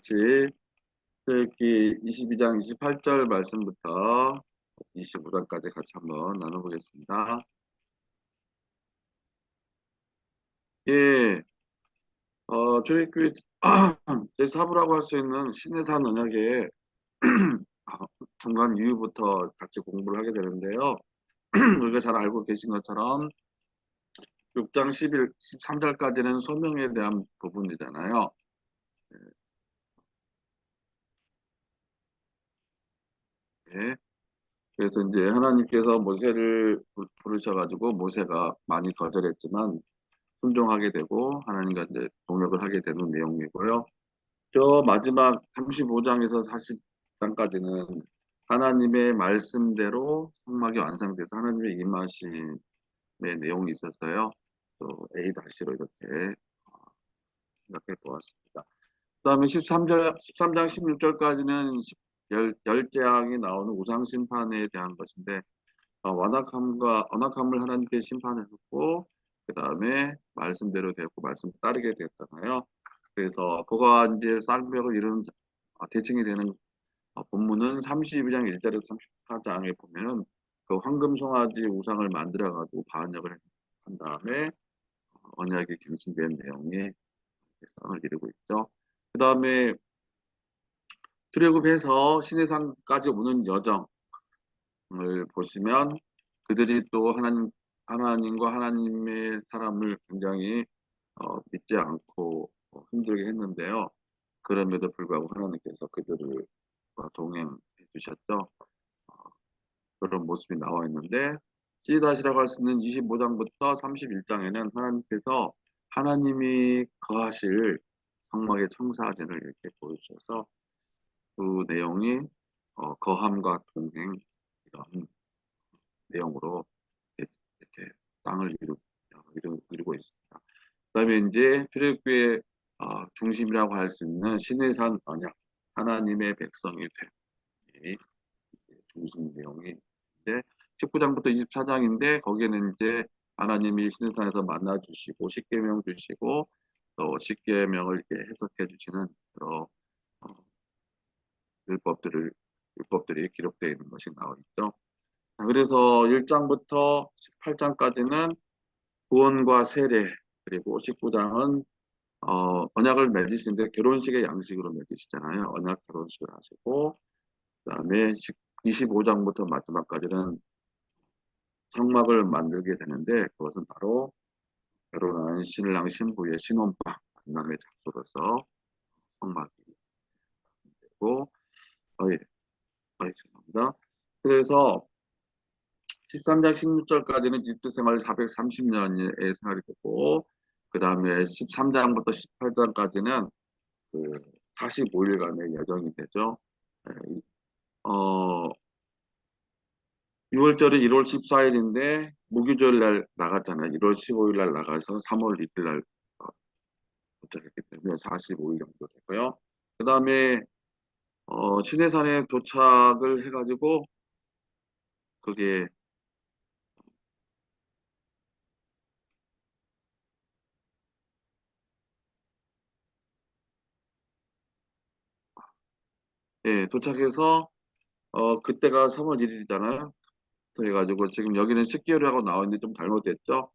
같이 출애굽기 22장 28절 말씀부터 25장까지 같이 한번 나눠보겠습니다. 예, 출애굽기 제4부라고 할 수 있는 시내산 언약의 중간 이후부터 같이 공부를 하게 되는데요. 우리가 잘 알고 계신 것처럼 6장 13절까지는 소명에 대한 부분이잖아요. 예. 그래서 이제 하나님께서 모세를 부르셔가지고 모세가 많이 거절했지만 순종하게 되고 하나님과 이제 동역을 하게 되는 내용이고요. 저 마지막 35장에서 40장까지는 하나님의 말씀대로 성막이 완성돼서 하나님의 임하심의 내용이 있었어요. 또 A-로 이렇게 생각해 보았습니다. 그다음에 13장 16절까지는 열재앙이 나오는 우상 심판에 대한 것인데 완악함을 하나님께 심판하셨고 그 다음에 말씀대로 되었고 말씀 따르게 되었잖아요. 그래서 그가 이제 쌍벽을 이루는 대칭이 되는 본문은 32장 1절에서 34장에 보면은 그 황금 송아지 우상을 만들어 가지고 반역을 한 다음에 언약이 갱신된 내용의 쌍을 이루고 있죠. 그 다음에 출애굽해서 시내산까지 오는 여정을 보시면 그들이 또 하나님과 하나님의 사람을 굉장히 믿지 않고 힘들게 했는데요. 그럼에도 불구하고 하나님께서 그들을 동행해 주셨죠. 어, 그런 모습이 나와 있는데 씨다시라고 할 수 있는 25장부터 31장에는 하나님께서 하나님이 거하실 성막의 청사진을 이렇게 보여주셔서 그 내용이 거함과 동행 이런 내용으로 이렇게 땅을 이루고 있습니다. 그다음에 이제 출애굽기의 중심이라고 할 수 있는 시내산 언약, 하나님의 백성이 됨이 중심 내용이 이제 19장부터 24장인데 거기에는 이제 하나님이 시내산에서 만나 주시고 십계명 주시고 또 십계명을 이렇게 해석해 주시는 여러 어, 율법들이 기록되어 있는 것이 나와 있죠. 그래서 1장부터 18장까지는 구원과 세례 그리고 19장은 언약을 맺으시는데 결혼식의 양식으로 맺으시잖아요. 언약 결혼식을 하시고 그다음에 25장부터 마지막까지는 성막을 만들게 되는데 그것은 바로 결혼한 신랑 신부의 신혼방 만남의 장소로서 성막이 되고 예, 죄송합니다. 그래서 13장 16절까지는 이집트 생활 430년의 생활이 되고 그 다음에 13장부터 18장까지는 그 45일간의 여정이 되죠. 예, 어, 6월절이 1월 14일인데 무교절 날 나갔잖아요. 1월 15일 날 나가서 3월 2일 날 어, 도착했기 때문에 45일 정도 되고요. 그 다음에 시내산에 도착을 해가지고 그게 예, 도착해서 그때가 3월 1일이잖아요. 해가지고 지금 여기는 10개월이라고 나와 있는데 좀 잘못됐죠.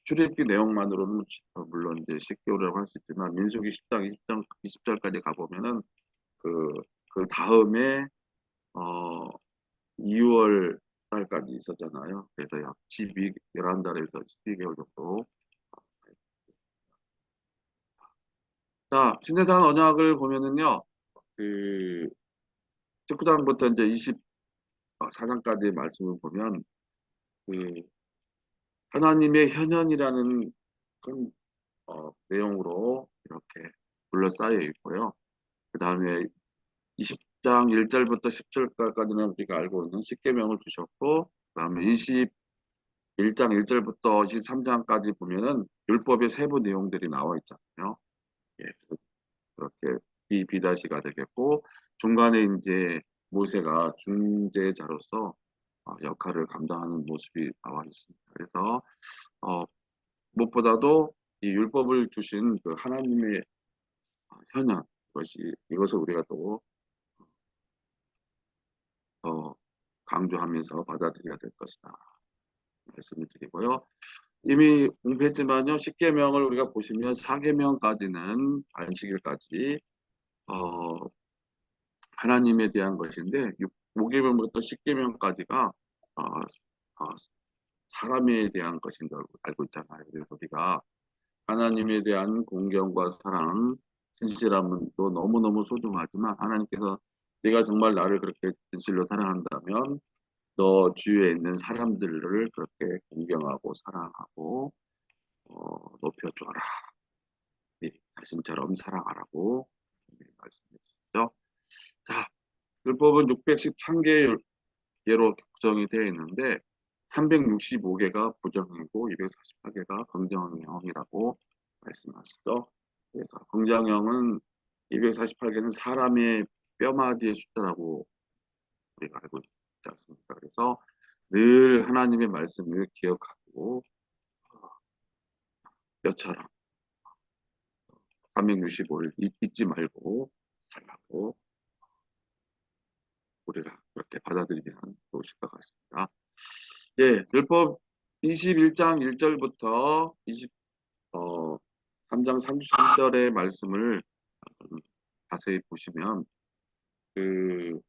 출애굽기 내용만으로는 물론 이제 10개월이라고 할 수 있지만 민수기 10장 20절까지 가보면은 그, 그 다음에 2월 달까지 있었잖아요. 그래서 약 11달에서 12개월 정도. 자, 신대산 언약을 보면은요, 그 19장부터 이제 24장까지 말씀을 보면 그 하나님의 현현이라는 큰 내용으로 이렇게 둘러싸여 있고요. 그 다음에 20장 1절부터 10절까지는 우리가 알고 있는 십계명을 주셨고, 그 다음에 21장 1절부터 23장까지 보면은 율법의 세부 내용들이 나와 있잖아요. 예, 그렇게 비다시가 되겠고, 중간에 이제 모세가 중재자로서 역할을 감당하는 모습이 나와 있습니다. 그래서 어, 무엇보다도 이 율법을 주신 그 하나님의 현현, 이것을 우리가 또 더 강조하면서 받아들여야 될 것이다. 말씀을 드리고요. 이미 공부했지만요. 10계명을 우리가 보시면 4계명까지는 안식일까지 하나님에 대한 것인데 5계명부터 10계명까지가 사람에 대한 것인 줄 알고 있잖아요. 그래서 우리가 하나님에 대한 공경과 사랑, 진실함은 또 너무너무 소중하지만 하나님께서 내가 정말 나를 그렇게 진실로 사랑한다면 너 주위에 있는 사람들을 그렇게 공경하고 사랑하고 높여주어라. 네 자신처럼 사랑하라고 말씀해 주시죠. 자, 율법은 613개로 구성이 되어 있는데 365개가 부정이고 248개가 긍정형이라고 말씀하시죠. 그래서 긍정형은 248개는 사람의 뼈마디의 숫자라고 우리가 알고 있지 않습니까? 그래서 늘 하나님의 말씀을 기억하고 뼈처럼 365일 잊지 말고 살라고 우리가 그렇게 받아들이면 좋으실 것 같습니다. 예, 율법 21장 1절부터 3장 33절의 말씀을 자세히 보시면 그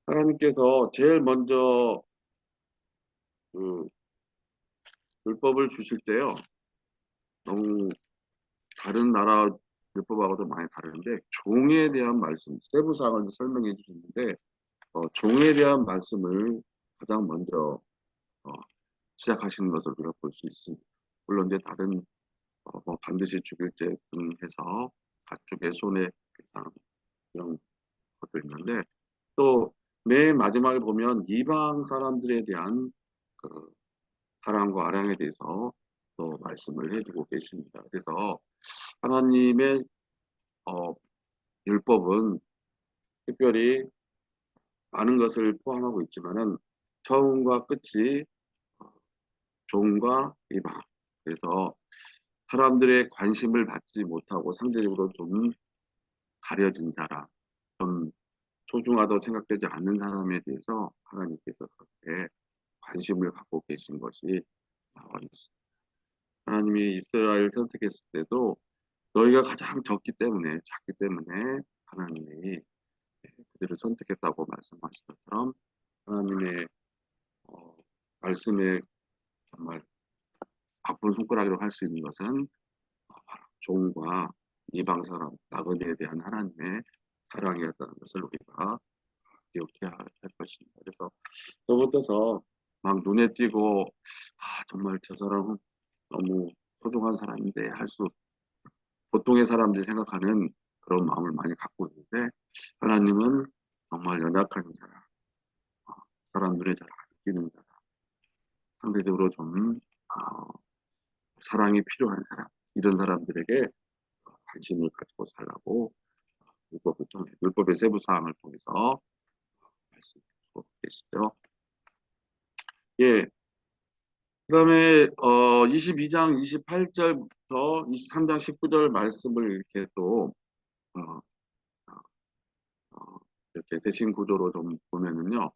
하나님께서 제일 먼저 그 율법을 주실 때요. 너무 다른 나라 율법하고도 많이 다른데 종에 대한 말씀, 세부사항을 설명해 주시는데 종에 대한 말씀을 가장 먼저 시작하시는 것을 우리가 볼 수 있습니다. 물론 이제 다른 뭐 반드시 죽일 죄 등 해서 가축의 손해배상 이런 것도 있는데 또 맨 마지막에 보면 이방 사람들에 대한 그 사랑과 아량에 대해서 또 말씀을 해주고 계십니다. 그래서 하나님의 어, 율법은 특별히 많은 것을 포함하고 있지만은 처음과 끝이 종과 이방. 그래서 사람들의 관심을 받지 못하고 상대적으로 좀 가려진 사람, 좀 소중하다고 생각되지 않는 사람에 대해서 하나님께서 그렇게 관심을 갖고 계신 것이 나와 있습니다. 하나님이 이스라엘 선택했을 때도 너희가 가장 적기 때문에 작기 때문에 하나님이 그들을 선택했다고 말씀하신 것처럼 하나님의 말씀에 정말 바쁜 손가락으로 할 수 있는 것은 종과 이방 사람, 나그네에 대한 하나님의 사랑이었다는 것을 우리가 기억해야 할 것입니다. 그래서 저부터서 막 눈에 띄고 정말 저 사람은 너무 소중한 사람인데 할 수 보통의 사람들이 생각하는 그런 마음을 많이 갖고 있는데 하나님은 정말 연약한 사람, 어, 사람 눈에 잘 안 띄는 사람, 상대적으로 좀 사랑이 필요한 사람 이런 사람들에게 관심을 가지고 살라고 율법을 통해 율법의 세부 사항을 통해서 말씀하고 계시죠. 예. 그다음에 22장 28절부터 23장 19절 말씀을 이렇게 또 어, 어, 이렇게 대신 구조로 좀 보면은요.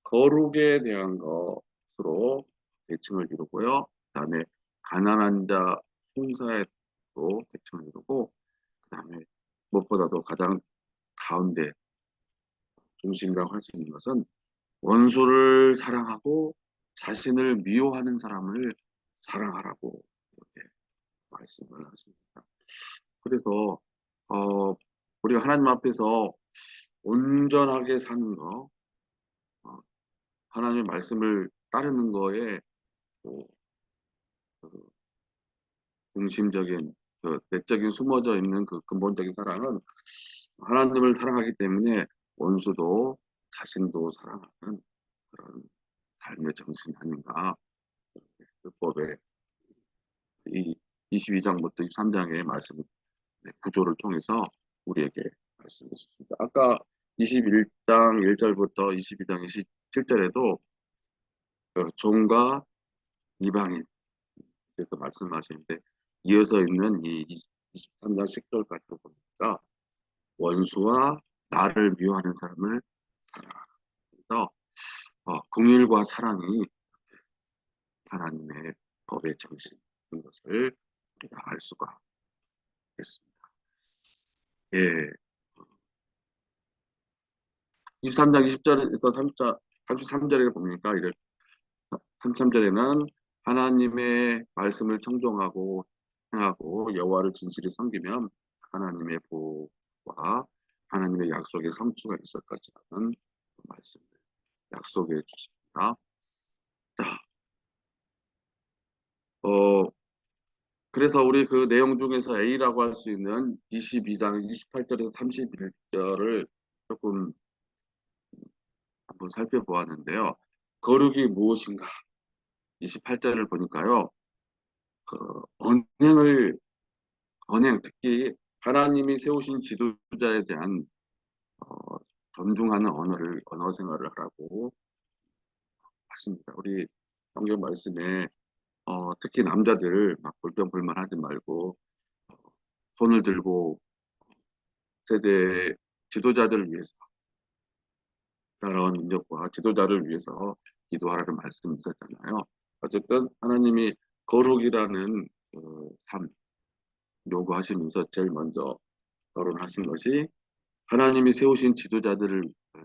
거룩에 대한 것으로 대칭을 이루고요. 그다음에 가난한 자 순사에도 대칭을 이루고 그다음에 무엇보다도 가장 가운데 중심이라고 할 수 있는 것은 원수를 사랑하고 자신을 미워하는 사람을 사랑하라고 이렇게 말씀을 하십니다. 그래서 어, 우리가 하나님 앞에서 온전하게 사는 거, 어, 하나님의 말씀을 따르는 거에 뭐, 그 중심적인 그 내적인 숨어져 있는 그 근본적인 사랑은 하나님을 사랑하기 때문에 원수도 자신도 사랑하는 그런 삶의 정신 아닌가. 율법의 이 22장부터 23장의 말씀 구조를 통해서 우리에게 말씀해 주십니다. 아까 21장 1절부터 22장 27절에도 종과 이방인 그래서 말씀하시는데 이어서 있는 이 23장 10절까지 보니까 원수와 나를 미워하는 사람을 사랑하라. 그래서 긍휼과 사랑이 하나님의 법의 정신인 것을 우리가 알 수가 있습니다. 예, 23장 20절에서 33절에 보니까 이제 33절에는 하나님의 말씀을 청종하고 행하고 여호와를 진실히 섬기면 하나님의 보호와 하나님의 약속의 성취가 있을 것이라는 말씀을 약속해 주십니다. 자, 어, 그래서 우리 그 내용 중에서 A라고 할 수 있는 22장 28절에서 31절을 조금 한번 살펴보았는데요. 거룩이 무엇인가? 28절을 보니까요. 그 언행을 언행 특히 하나님이 세우신 지도자에 대한 어, 존중하는 언어 생활을 하라고 하십니다. 우리 성경 말씀에 특히 남자들 막 불평불만하지 말고 어, 손을 들고 세대 지도자들을 위해서 나라와 민족과 지도자를 위해서 기도하라는 말씀이 있었잖아요. 어쨌든 하나님이 거룩이라는 삶 요구하시면서 제일 먼저 거론하신 것이 하나님이 세우신 지도자들을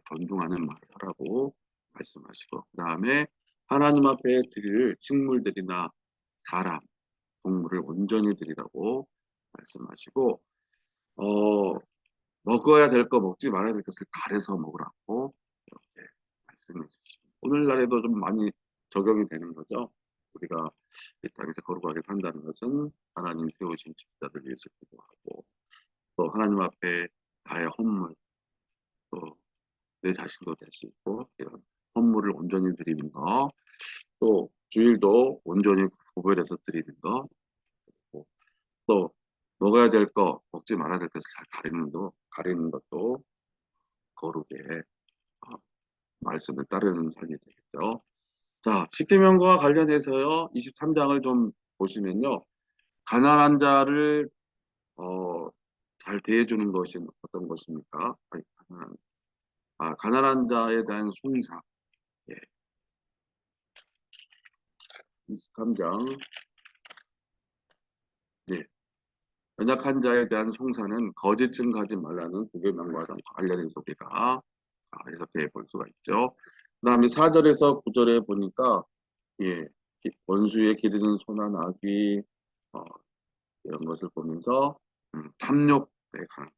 존중하는 말을 하라고 말씀하시고 그 다음에 하나님 앞에 드릴 식물들이나 사람, 동물을 온전히 드리라고 말씀하시고 어, 먹어야 될 거 먹지 말아야 될 것을 가려서 먹으라고 이렇게 말씀해 주시고 오늘날에도 좀 많이 적용이 되는 거죠. 우리가 이 땅에서 거룩하게 산다는 것은 하나님 세우신 지도자들 위해서 기도하고 또 하나님 앞에 나의 헌물 또 내 자신도 될 수 있고 이런 헌물을 온전히 드리는 거, 또 주일도 온전히 구별해서 드리는 거, 또 먹어야 될 거, 먹지 말아야 될 것을 잘 가리는 것도 거룩의 어, 말씀을 따르는 삶이 되겠죠. 자, 십계명과 관련해서요, 23장을 좀 보시면요, 가난한 자를 어, 잘 대해주는 것이 어떤 것입니까? 아니, 가난한 자에 대한 송사. 예, 23장. 예, 연약한 자에 대한 송사는 거짓 증거하지 말라는 구계명과 관련해서 우리가 해석해 볼 수가 있죠. 그 다음에 4절에서 9절에 보니까 예, 원수의 기르는 소나 나귀 어, 이런 것을 보면서 탐욕에 관한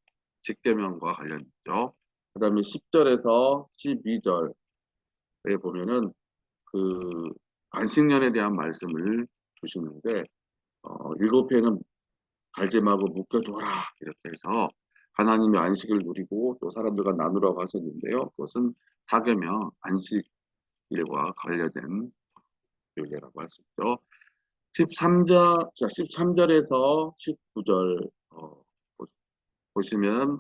직계명과 관련 있죠. 그 다음에 10절에서 12절에 보면은 그 안식년에 대한 말씀을 주시는데 일곱 해는 갈제마고 묶여둬라 이렇게 해서 하나님의 안식을 누리고 또 사람들과 나누라고 하셨는데요. 그것은 사계명 안식일과 관련된 교례라고 할 수 있죠. 13절에서 19절 보시면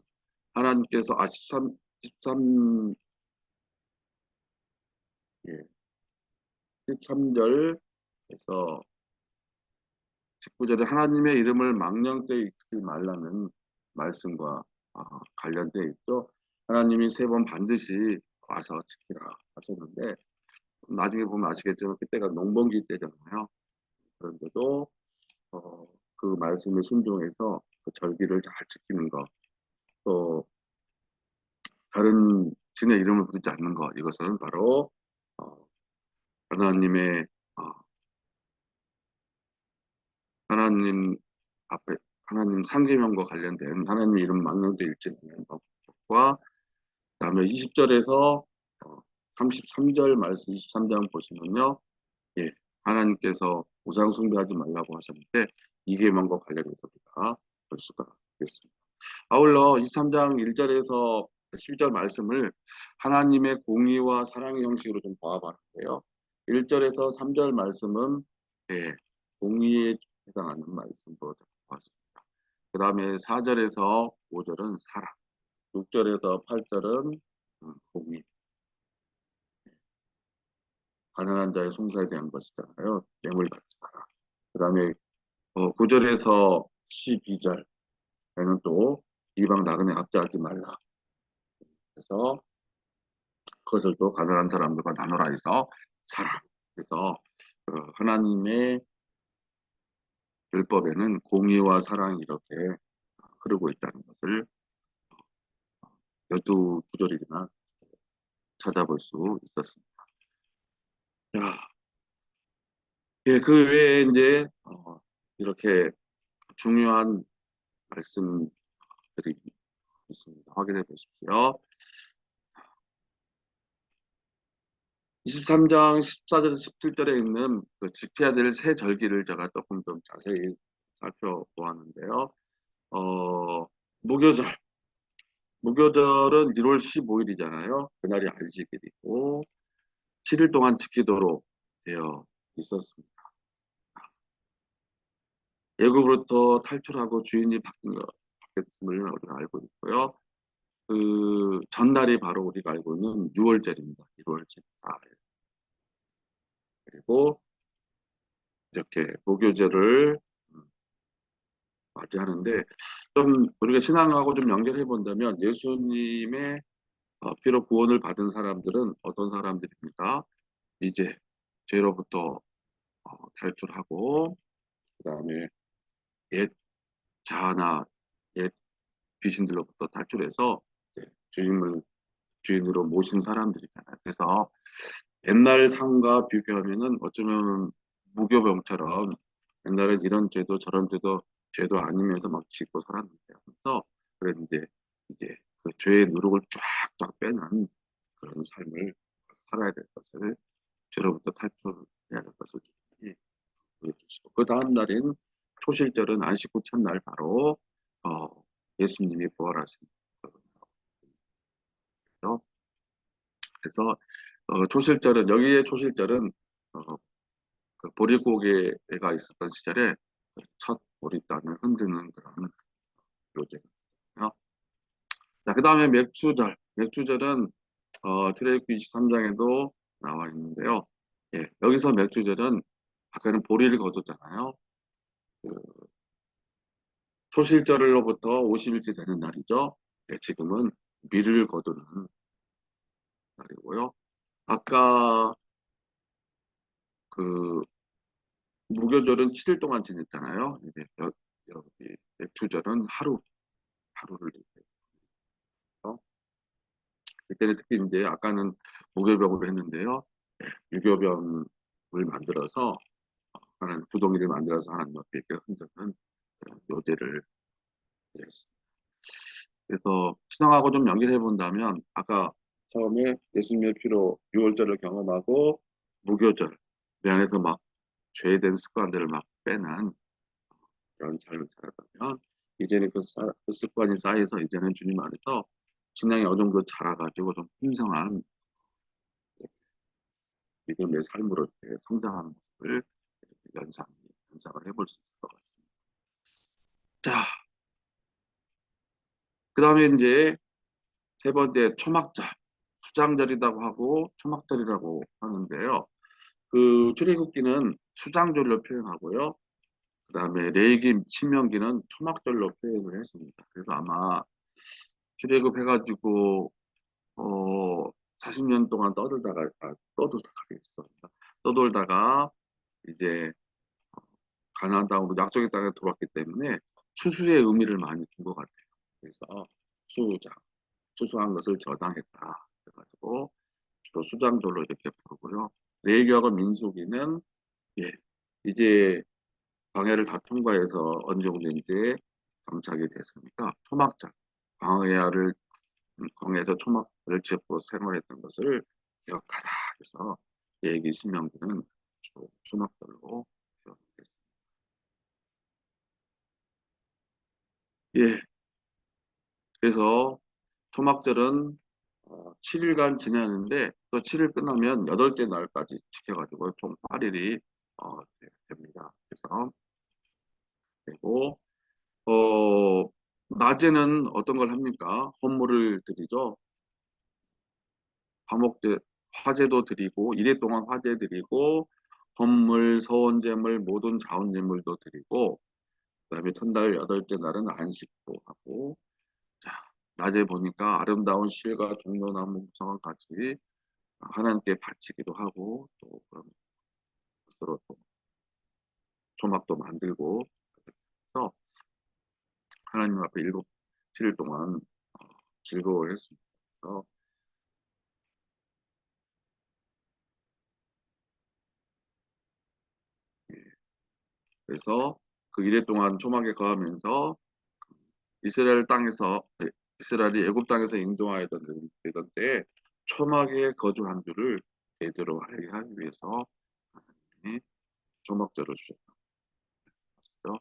하나님께서 13, 예, 13절에서 19절에 하나님의 이름을 망령되이 잊지 말라는 말씀과 관련되어 있죠. 하나님이 세 번 반드시 와서 지키라 하셨는데 나중에 보면 아시겠지만 그때가 농번기 때잖아요. 그런데도 그 말씀에 순종해서 그 절기를 잘 지키는 것, 또 다른 신의 이름을 부르지 않는 것, 이것은 바로 어, 하나님의 어, 하나님 앞에 하나님 상계명과 관련된 하나님 이름 망령되 읽지 않는 것과 그다음에 20절에서 33절 말씀 23장 보시면요. 예, 하나님께서 우상 숭배하지 말라고 하셨는데 이 계명과 관련해서 우리가 볼 수가 있습니다. 아울러 23장 1절에서 12절 말씀을 하나님의 공의와 사랑의 형식으로 좀 보아봤는데요. 1절에서 3절 말씀은 예, 공의에 해당하는 말씀으로 보았습니다. 그 다음에 4절에서 5절은 사랑, 6절에서 8절은 공의, 가난한 자의 송사에 대한 것이잖아요. 뇌물 받지 마라. 그 다음에 9절에서 12절에는 또 이방 나그네 압제하지 말라. 그래서 그것을 또 가난한 사람들과 나누라 해서 사랑. 그래서 하나님의 율법에는 공의와 사랑이 이렇게 흐르고 있다는 것을 12구절이나 찾아볼 수 있었습니다. 자, 예, 그 외에 이제 이렇게 중요한 말씀들이 있습니다. 확인해 보십시오. 23장 14절 17절에 있는 그 지켜야 될 세 절기를 제가 조금 좀 자세히 살펴보았는데요. 어, 무교절. 무교절은 1월 15일이잖아요. 그날이 안식일이고 7일 동안 지키도록 되어 있었습니다. 애굽으로부터 탈출하고 주인이 바뀌었음을 우리가 알고 있고요. 그 전날이 바로 우리가 알고 있는 6월절입니다. 1월 14일. 그리고 이렇게 무교절을 맞이하는데 좀 우리가 신앙하고 좀 연결해 본다면 예수님의 피로 구원을 받은 사람들은 어떤 사람들입니까? 이제 죄로부터 탈출하고 그다음에 옛 자아나 옛 귀신들로부터 탈출해서 이제 주인으로 모신 사람들이잖아요. 그래서 옛날 삶과 비교하면은 어쩌면 무교병처럼 옛날엔 이런 죄도 저런 죄도 아니면서 막 짓고 살았는데 그래서 그랬는데 이제 그 죄의 누룩을 쫙쫙 빼는 그런 삶을 살아야 될 것을 죄로부터 탈출해야 될 것을 주님이 보여주시고 그 다음 날인 초실절은 안식 후 첫날 바로 어, 예수님이 부활하신 거거든요. 그래서 초실절은 여기에 초실절은 어, 그 보릿고개가 있었던 시절에 첫 보릿단을 흔드는 그런 요제거든요. 자, 그 다음에 맥주절. 맥주절은 출애굽기 23장에도 나와 있는데요. 예, 여기서 맥주절은 아까는 보리를 거두잖아요. 그 초실절로부터 50일째 되는 날이죠. 네, 지금은 밀을 거두는 날이고요. 아까 그 무교절은 7일 동안 지냈잖아요. 이제 여기 맥주절은 하루를 지내요. 그때는 특히 이제 아까는 무교병으로 했는데요. 예, 유교병을 만들어서 하나님 구덩이를 만들어서 하나님 앞에 이렇게 흔드는 그런 묘제를 드렸습니다. 그래서 신앙하고 좀 연결해 본다면 아까 처음에 예수님의 피로 유월절을 경험하고 무교절 그 안에서 막 죄된 습관들을 막 빼는 그런 삶을 살았다면 이제는 그 습관이 쌓여서 이제는 주님 안에서 신앙이 어느 정도 자라가지고 좀 풍성한 믿음의 삶으로 이렇게 성장하는 모습을 연상을 해볼 수 있을 것 같습니다. 자, 그 다음에 이제 세 번째 초막절, 수장절이라고 하고 초막절이라고 하는데요. 그 출애굽기는 수장절로 표현하고요. 그 다음에 레위기, 신명기는 초막절로 표현을 했습니다. 그래서 아마 출애굽해가지고 40년 동안 떠돌다가 이제 가나안 땅으로 약속의 땅에 들어왔기 때문에 추수의 의미를 많이 준 것 같아요. 그래서 수장, 추수한 것을 저당했다. 그래가지고 주로 수장절로 이렇게 부르고요. 레위기하고 민수기는 예, 이제 광야를 다 통과해서 어느 정도 이제 정착이 됐으니까 초막절, 광야에서 초막을 지었고 생활했던 것을 기억하라. 그래서 레위기 신명기는 주로 초막절로 기억했습니다. 예, 그래서 초막절은 7일간 지내는데 또 7일 끝나면 8째 날까지 지켜가지고 총 8일이 됩니다. 그래서 되고 낮에는 어떤 걸 합니까? 헌물을 드리죠. 화목제 화제도 드리고 이래 동안 화제 드리고 헌물, 서원제물, 모든 자원제물도 드리고 그다음에 첫날 8째 날은 안식도 하고 자, 낮에 보니까 아름다운 실과 종려나무 무성한같이 하나님께 바치기도 하고 또 그런 것으로 또 조막도 만들고 그래서 하나님 앞에 7일 동안 즐거워했습니다. 그래서 그래서 그 1일 동안 초막에 거하면서 이스라엘 땅에서 이스라엘이 애굽 땅에서 인도하였던 되던 때에 초막에 거주한 줄을 제대로 알게 하기 위해서 하나님이 초막절을 주셨죠.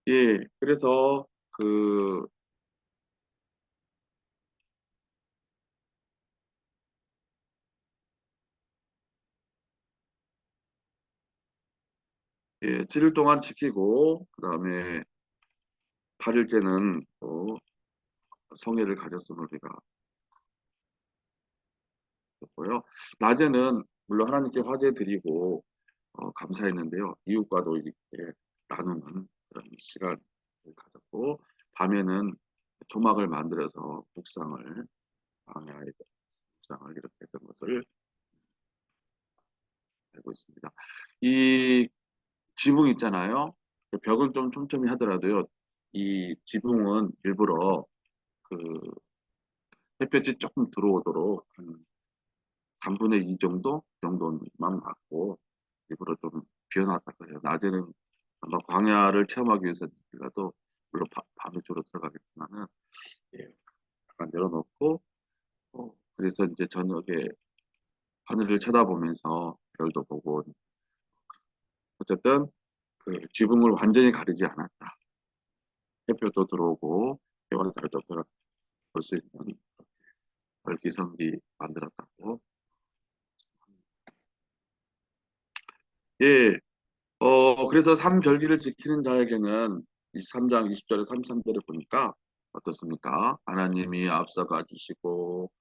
예, 그래서 그 예, 7일 동안 지키고 그다음에 8일째는 또 성회를 가졌음을 우리가 봤고요. 낮에는 물론 하나님께 화제 드리고 감사했는데요. 이웃과도 이렇게 나누는 그런 시간을 가졌고 밤에는 조막을 만들어서 묵상을 방해하여 묵상을 이렇게 했던 것을 알고 있습니다. 이 지붕 있잖아요. 그 벽은 좀 촘촘히 하더라도요. 이 지붕은 일부러 그 햇볕이 조금 들어오도록 한 3분의 2 정도만 막고 일부러 좀 비워놨다 그래요. 낮에는 아마 광야를 체험하기 위해서라도 물론 밤에 주로 들어가겠지만은 예, 약간 열어놓고 그래서 이제 저녁에 하늘을 쳐다보면서 별도 보고 어쨌든 그 지붕을 완전히 가리지 않았다. 햇볕도 들어오고 해와 달도 볼 수 있는 얼기성기 만들었다고. 예, 그래서 삼절기를 지키는 자에게는 23장 20절에 33절에 보니까 어떻습니까? 하나님이 앞서가 주시고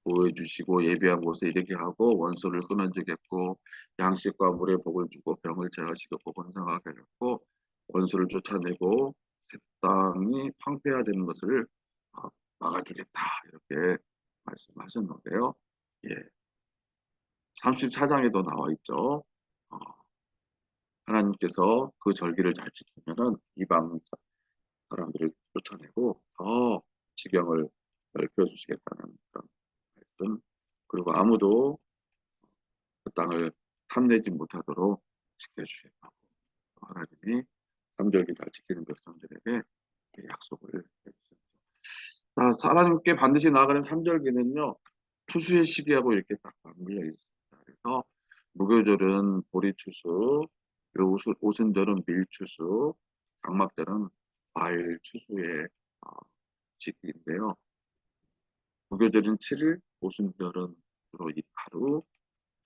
보여주시고 예비한 곳에 이르게 하고 원수를 끊어주겠고 양식과 물의 복을 주고 병을 제하시겠고 번성하게 하겠고 원수를 쫓아내고 새 땅이 황폐화되는 것을 어, 막아주겠다 이렇게 말씀하셨는데요. 예, 34장에도 나와 있죠. 어, 하나님께서 그 절기를 잘 지키면은 이방 사람들을 쫓아내고 더 지경을 넓혀 주시겠다는 그런 말씀. 그리고 아무도 그 땅을 탐내지 못하도록 지켜주시겠다고 하나님이 삼절기 잘 지키는 백성들에게 약속을 해주셨죠. 하나님께 반드시 나아가는 삼절기는요 추수의 시기하고 이렇게 딱 맞물려 있습니다. 그래서 무교절은 보리추수, 오순절은 밀추수, 장막절은 과일 추수의 어, 시기인데요. 무교절은 7일, 오순절은 주로 하루,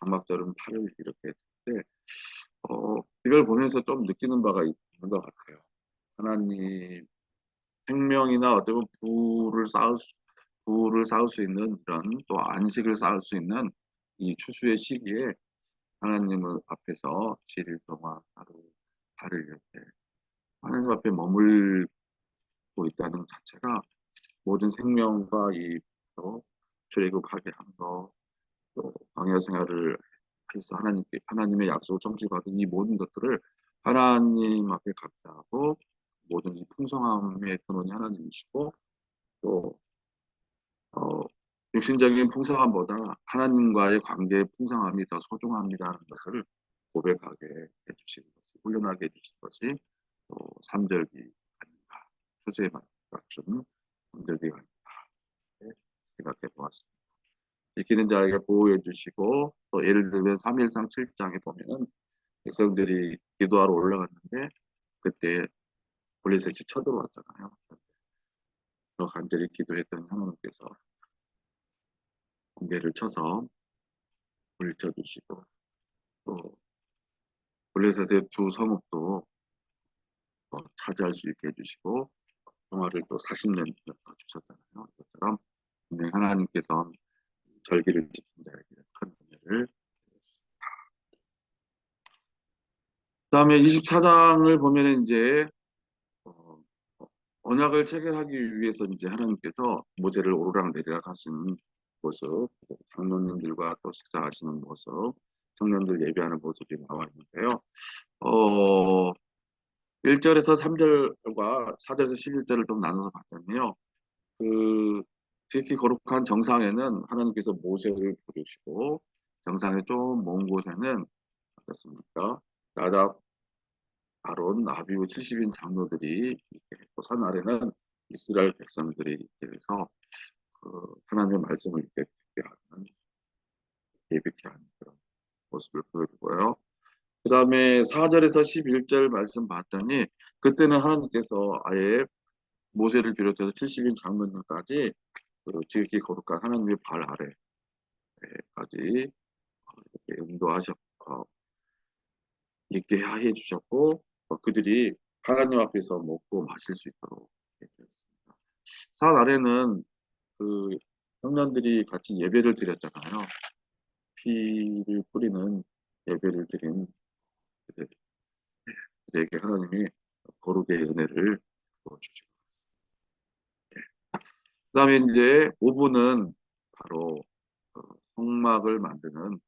장막절은 8일 이렇게 했는데 이걸 보면서 좀 느끼는 바가 있는 것 같아요. 하나님 생명이나 어쩌면 부를 쌓을 수 있는 그런 또 안식을 쌓을 수 있는 이 추수의 시기에 하나님을 앞에서 7일 동안 하루 하루 이렇게 하나님 앞에 머물고 있다는 자체가 모든 생명과 또 출애굽하게 한 거, 또 광야 생활을 해서 하나님의 약속을 성취받은 이 모든 것들을 하나님 앞에 감사하고 모든 이 풍성함의 근원이 하나님이시고 또 어, 육신적인 풍성함보다 하나님과의 관계의 풍성함이 더 소중합니다라는 것을 고백하게 해주신 것이 훈련하게 해주신 것이 또 3절기 아닌가 주제에 맞춘 3절기가 아닌가 생각해 보았습니다. 지키는 자에게 보호해 주시고 또 예를 들면 3일상 7장에 보면은 백성들이 기도하러 올라갔는데 그때 블레셋이 쳐들어왔잖아요. 또 간절히 기도했던 하나님께서 번개를 쳐서 물쳐 주시고 또 블레셋의 두 성읍도 차지할 수 있게 해주시고 평화를 또 40년 주셨잖아요. 그것처럼 분명히 하나님께서 절기를 지킨 자에게 큰 은혜를 그다음에 24장을 보면 이제 언약을 체결하기 위해서 이제 하나님께서 모세를 오르락 내리락 하시는 모습, 장로님들과 또 식사하시는 모습, 청년들 예배하는 모습이 나와 있는데요. 어, 1절에서 3절과 4절에서 11절을 좀 나눠서 봤더니요. 그 특히 거룩한 정상에는 하나님께서 모세를 부르시고 정상에 좀 먼 곳에는 어떻습니까? 나답, 아론, 아비후 70인 장로들이 이렇게 있고 산 아래는 이스라엘 백성들이 이렇게 해서 그 하나님의 말씀을 이렇게 듣게 하는 예비케 하는 그런 모습을 보여주고요. 그 다음에 4절에서 11절 말씀 봤더니 그때는 하나님께서 아예 모세를 비롯해서 70인 장로들까지 그 지극히 거룩한 하나님의 발 아래까지 이렇게 인도하셨고 있게 해 주셨고 그들이 하나님 앞에서 먹고 마실 수 있도록 해주셨습니다. 산 아래는 그 청년들이 같이 예배를 드렸잖아요. 피를 뿌리는 예배를 드린 그들에게 하나님이 거룩의 은혜를 주시고 그다음에 이제 5부는 바로 성막을 만드는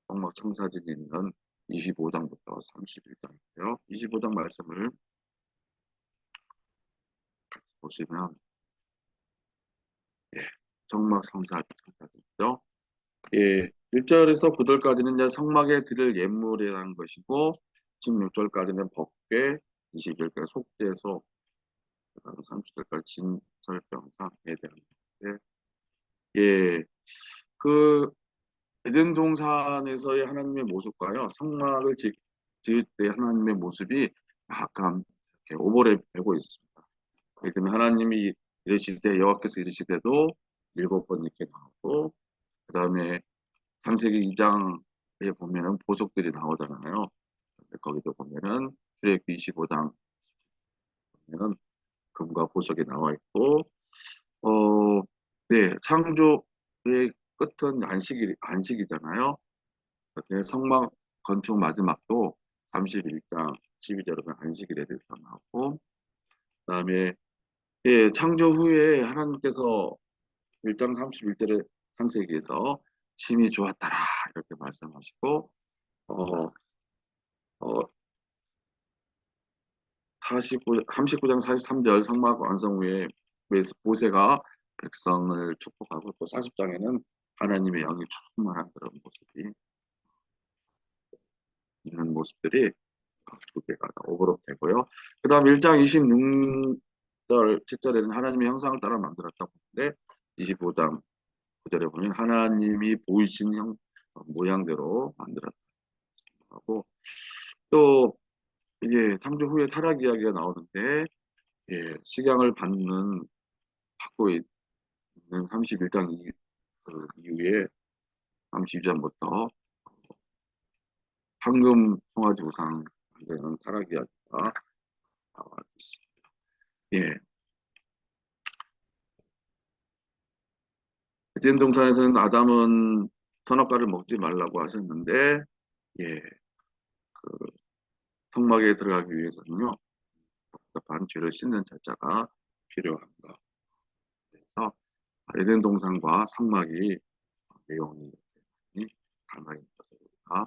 성막 청사진이 있는 25장부터 31장인데요. 25장 말씀을 보시면 예, 성막 청사진이죠. 예, 1절에서 9절까지는 이제 성막에 드릴 예물이라는 것이고 16절까지는 법궤, 21절까지 속죄소, 그다음에 30절까지 진설병상에 대한 건데 예, 그 에덴 동산에서의 하나님의 모습과요, 성막을 지을 때 하나님의 모습이 약간 이렇게 오버랩되고 있습니다. 예를 들면 하나님이 이르실 때 여호와께서 이르실 때도 7번 이렇게 나오고 그 다음에 창세기 2장에 보면은 보석들이 나오잖아요. 거기도 보면은 출애굽기 25장 보면은 금과 보석이 나와 있고 어, 네, 창조의 끝은 안식이잖아요. 그렇게 성막 건축 마지막도 31장 12절은 안식일에 대해서 나오고 그다음에 예, 창조 후에 하나님께서 1장 31절에 창세기에서 심히 좋았더라 이렇게 말씀하시고 어, 어, 39장 43절 성막 완성 후에 모세가 백성을 축복하고 또 40장에는 하나님의 영이 충만한 그런 모습이 있는 모습들이 두 개가 오버랩 되고요. 그 다음 1장 26절, 7절에는 하나님의 형상을 따라 만들었다고 하는데 25장 9절에 보면 하나님이 보이신 모양대로 만들었다고 하고 또 이게 창조 후에 타락 이야기가 나오는데 예, 식양을 받고 있는 31장 그 이후에 32장부터 황금 송아지 우상 만드는 타락 이야기가 나와 있습니다. 예, 에덴 동산에서는 아담은 선악과를 먹지 말라고 하셨는데, 예, 그 성막에 들어가기 위해서는요, 복잡한 죄를 씻는 절차가 필요합니다. 그래서 에덴 동산과 성막이 내용이 닮아 있는 것을 우리가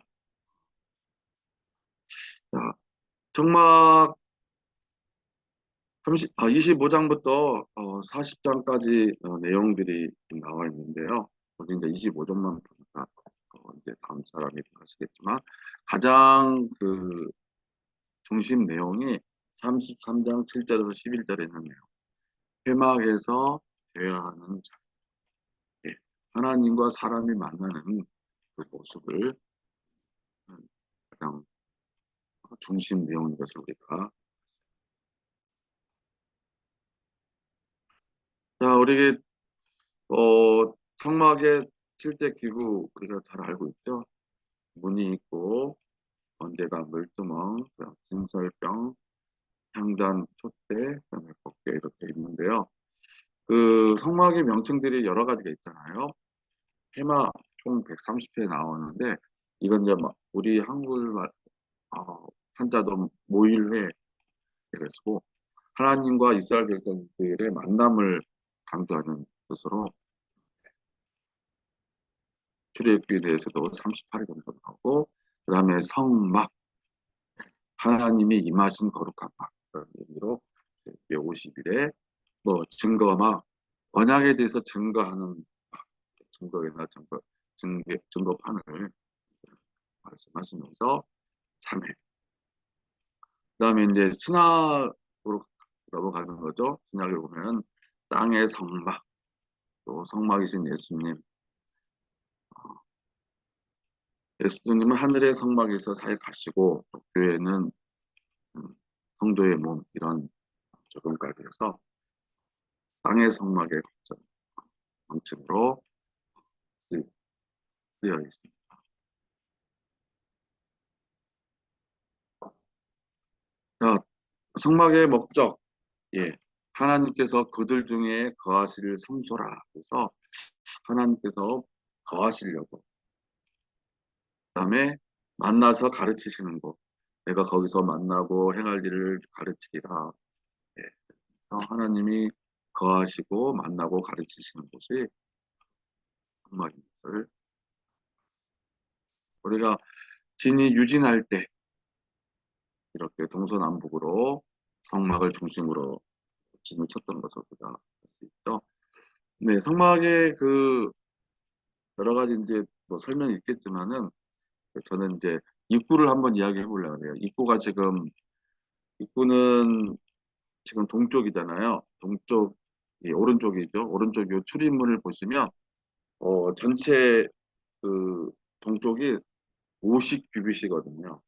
자, 성막 25장부터 40장까지 내용들이 나와 있는데요. 우리 이제 25장만 보니까 이제 다음 사람이 하시겠지만 가장 그 중심 내용이 33장 7절에서 11절에 있는 내용. 회막에서 대화하는 자. 예, 하나님과 사람이 만나는 그 모습을 가장 중심 내용인 것을 우리가 자, 우리 성막의 7대 기구 우리가 잘 알고 있죠. 문이 있고 번제가 물두멍, 진설병, 향단, 촛대, 그다음에 법궤 이렇게 있는데요. 그 성막의 명칭들이 여러 가지가 있잖아요. 해마 총 130회 나오는데 이건 이제 막 우리 한글말 한자도 모일회 이랬고 하나님과 이스라엘 백성들의 만남을 강조하는 것으로 출애굽기에 대해서도 38회 정도 나오고, 그 다음에 성막, 하나님이 임하신 거룩한 막, 그런 의미로 50일에 뭐 증거막, 언약에 대해서 증거하는 막, 증거회나 증거판을 말씀하시면서 3회. 그다음에 이제 신학으로 넘어가는 거죠. 신학을 보면 땅의 성막, 또 성막이신 예수님, 예수님은 하늘의 성막에서 사역하시고 또 교회는 음, 성도의 몸 이런 적용까지 해서 땅의 성막의 관점, 방침으로 쓰여 있습니다. 자, 성막의 목적, 예, 하나님께서 그들 중에 거하실 성소라. 그래서 하나님께서 거하시려고, 그다음에 만나서 가르치시는 곳, 내가 거기서 만나고 행할 일을 가르치리라. 예, 그래서 하나님이 거하시고 만나고 가르치시는 곳이 성막인 것을 우리가 진이 유진할 때 이렇게 동서남북으로 성막을 중심으로 진을 쳤던 것을 우리가 알 수 있죠. 네, 성막의 그 여러 가지 이제 뭐 설명이 있겠지만은 저는 이제 입구를 한번 이야기해 보려고 해요. 입구는 지금 동쪽이잖아요. 동쪽이 오른쪽이죠. 오른쪽 요 출입문을 보시면 전체 그 동쪽이 50규빗이거든요.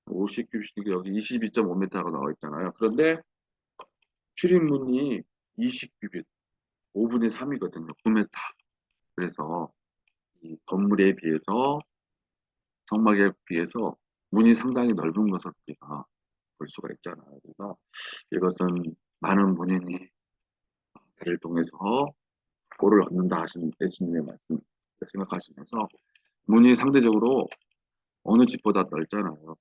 50규빗이 여기 22.5m가 나와 있잖아요. 그런데 출입문이 20규빗, 5분의 3이거든요. 9m. 그래서 이 건물에 비해서 성막에 비해서 문이 상당히 넓은 것을 우리가 볼 수가 있잖아요. 그래서 이것은 많은 문인이 배를 통해서 꼴을 얻는다 하신 예수님의 말씀 생각하시면서 문이 상대적으로 어느 집보다 넓잖아요.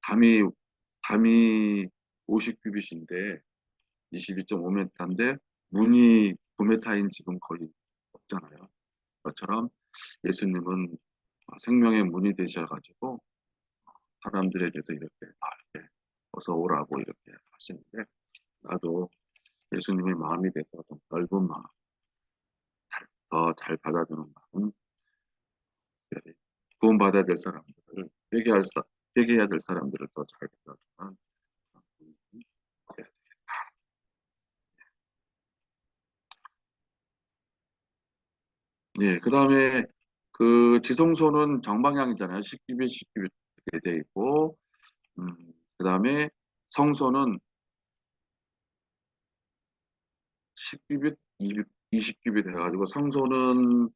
담이 담이 50규빗인데 22.5m인데 문이 9m인 집은 거의 없잖아요. 그것처럼 예수님은 생명의 문이 되셔가지고 사람들에게서 이렇게 넓게 어서 오라고 이렇게 하시는데 나도 예수님의 마음이 돼서 좀 넓은 마음, 더 잘 받아주는 마음, 특별히 구원받아야 될 사람들을 회개해야 될 사람들을 더 잘 받아주는 마음이 돼야 돼. 예, 그 다음에 그 지성소는 정방향이잖아요. 10규빗, 10규빗 이렇게 돼 있고, 그 다음에 성소는 10규빗, 20규빗 해가지고 성소는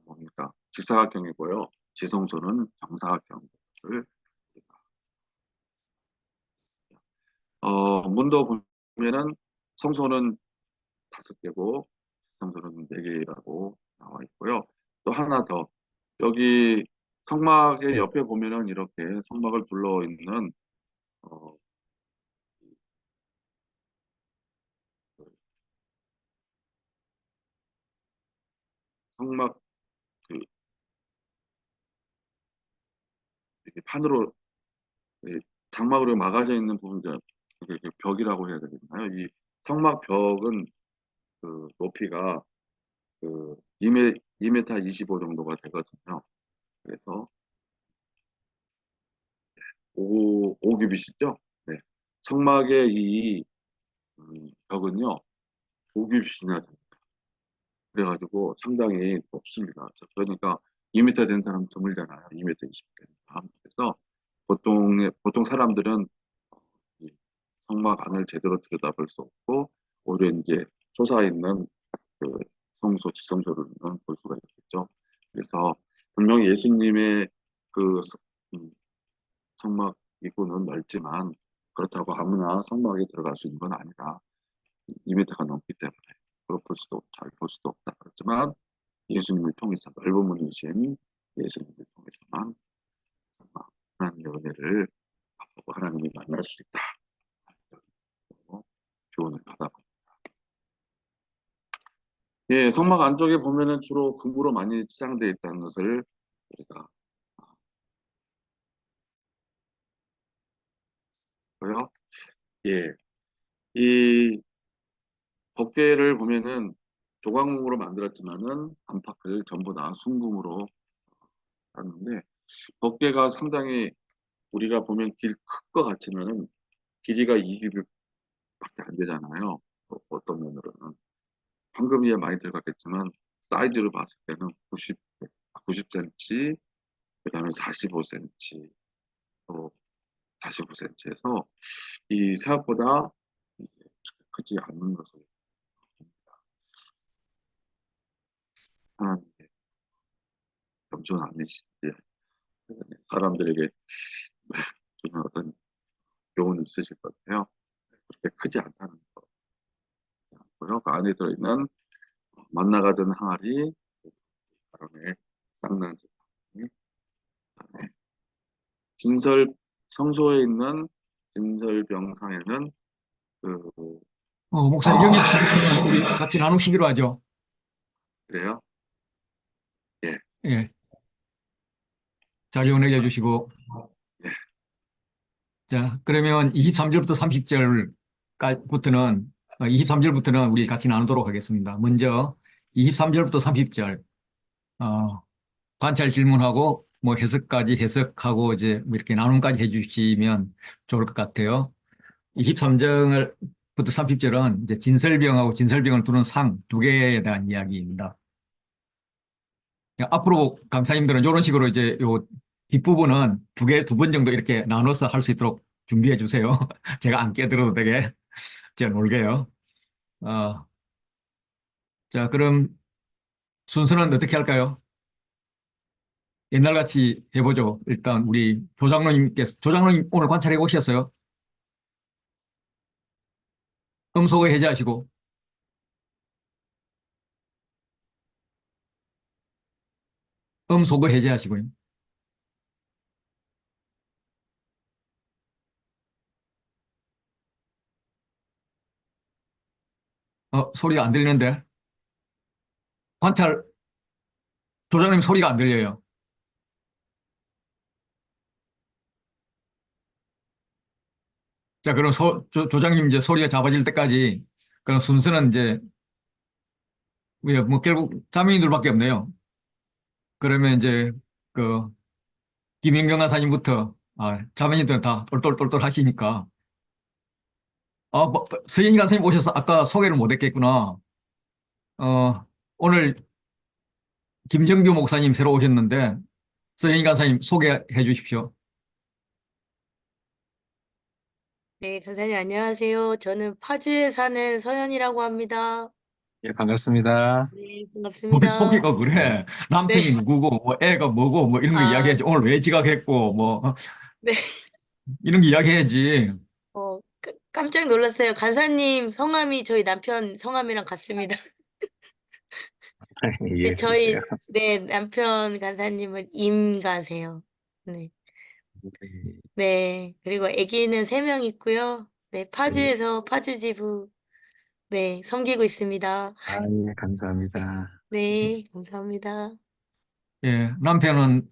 뭡니까? 직사각형이고요. 지성소는 정사각형을 문도 보면은 성소는 5개고 지성소는 4개라고 나와 있고요. 또 하나 더 여기 성막의 옆에 보면은 이렇게 성막을 둘러 있는 어, 성막 그 이렇게 판으로 이 장막으로 막아져 있는 부분들 이게 벽이라고 해야 되나요? 이 성막 벽은 그 높이가 그 2m 25 정도가 되거든요. 그래서 5규빗이죠. 네. 성막의 이 벽은요 5규빗이나 됩니다. 그래가지고 상당히 높습니다. 그러니까 2m 된 사람 드물잖아요. 2m 20 된 사람. 그래서 보통 사람들은 이 성막 안을 제대로 들여다볼 수 없고 오히려 이제 솟아있는 그 성소, 지성소를 볼 수가 있겠죠. 그래서 분명히 예수님의 그 음, 성막 입구는 넓지만 그렇다고 아무나 성막에 들어갈 수 있는 건 아니다. 2m가 넘기 때문에 잘 볼 수도 없다. 그렇지만 예수님을 통해서 넓은 문이신 예수님을 통해서만 하나님의 은혜를 맛보고 하나님이 만날 수 있다. 예, 성막 안쪽에 보면은 주로 금으로 많이 치장되어 있다는 것을 우리가 보고요. 예, 이 법궤를 보면은 조각목으로 만들었지만은 안팎을 전부 다 순금으로 땄는데 법궤가 상당히 우리가 보면 길 큰 거 같지만은 길이가 2규빗밖에 안 되잖아요. 어떤 면으로는 황금이에 많이 들어갔겠지만 사이즈로 봤을 때는 90cm, 그다음에 45cm, 또 45cm에서 이 생각보다 이제 크지 않는 것을 하나님께 겸손함이신지 사람들에게 주는 어떤 교훈이 있으실 건데요. 그렇게 크지 않다는 거고요. 그 안에 들어있는 만나가던 항아리, 바람에 쌍난지, 그다음에 진설 성소에 있는 진설병상에는 그 목사님, 여기서부터는 우리 같이 나누시기로 하죠. 그래요. 예, 예. 잘 연락해 주시고. 예, 자, 그러면 23절부터 30절부터는, 23절부터는 우리 같이 나누도록 하겠습니다. 먼저 23절부터 30절, 관찰 질문하고, 뭐 해석까지 해석하고, 이제 뭐 이렇게 나눔까지 해주시면 좋을 것 같아요. 23절부터 30절은 이제 진설병하고 진설병을 두는 상 두 개에 대한 이야기입니다. 앞으로 강사님들은 이런 식으로 이제 요 뒷부분은 두 번 정도 이렇게 나눠서 할 수 있도록 준비해 주세요. 제가 안 깨들어도 되게 제가 놀게요. 어, 자, 그럼 순서는 어떻게 할까요? 옛날같이 해보죠. 일단 우리 조장로님 오늘 관찰해 오셨어요? 음소거 해제하시고, 음소거 해제하시고요. 소리가 안 들리는데? 관찰, 조장님 소리가 안 들려요. 자, 그럼 조장님 이제 소리가 잡아질 때까지, 그럼 순서는 이제, 뭐 결국 자매님들밖에 없네요. 그러면 이제, 그, 김인경 간사님부터, 자매님들은 다 똘똘똘똘 하시니까, 서인희 간사님 오셔서 아까 소개를 못 했겠구나. 오늘 김정규 목사님 새로 오셨는데, 서인희 간사님 소개해 주십시오. 네, 전사님 안녕하세요. 저는 파주에 사는 서연이라고 합니다. 예, 반갑습니다. 네, 뭐 반갑습니다. 소개가 그래. 네, 남편이 누구고, 뭐 애가 뭐고, 뭐 이런 거 아, 이야기해야지. 오늘 왜 지각했고, 뭐, 네, 이런 거 이야기해야지. 깜짝 놀랐어요. 간사님 성함이 저희 남편 성함이랑 같습니다. 네, 예, 그러세요. 네, 남편 간사님은 임가세요. 네, 예, 네, 그리고 아기는 3명 있고요. 네, 예. 파주에서 파주지부, 네, 섬기고 있습니다. 예, 감사합니다. 네, 감사합니다. 예, 남편은,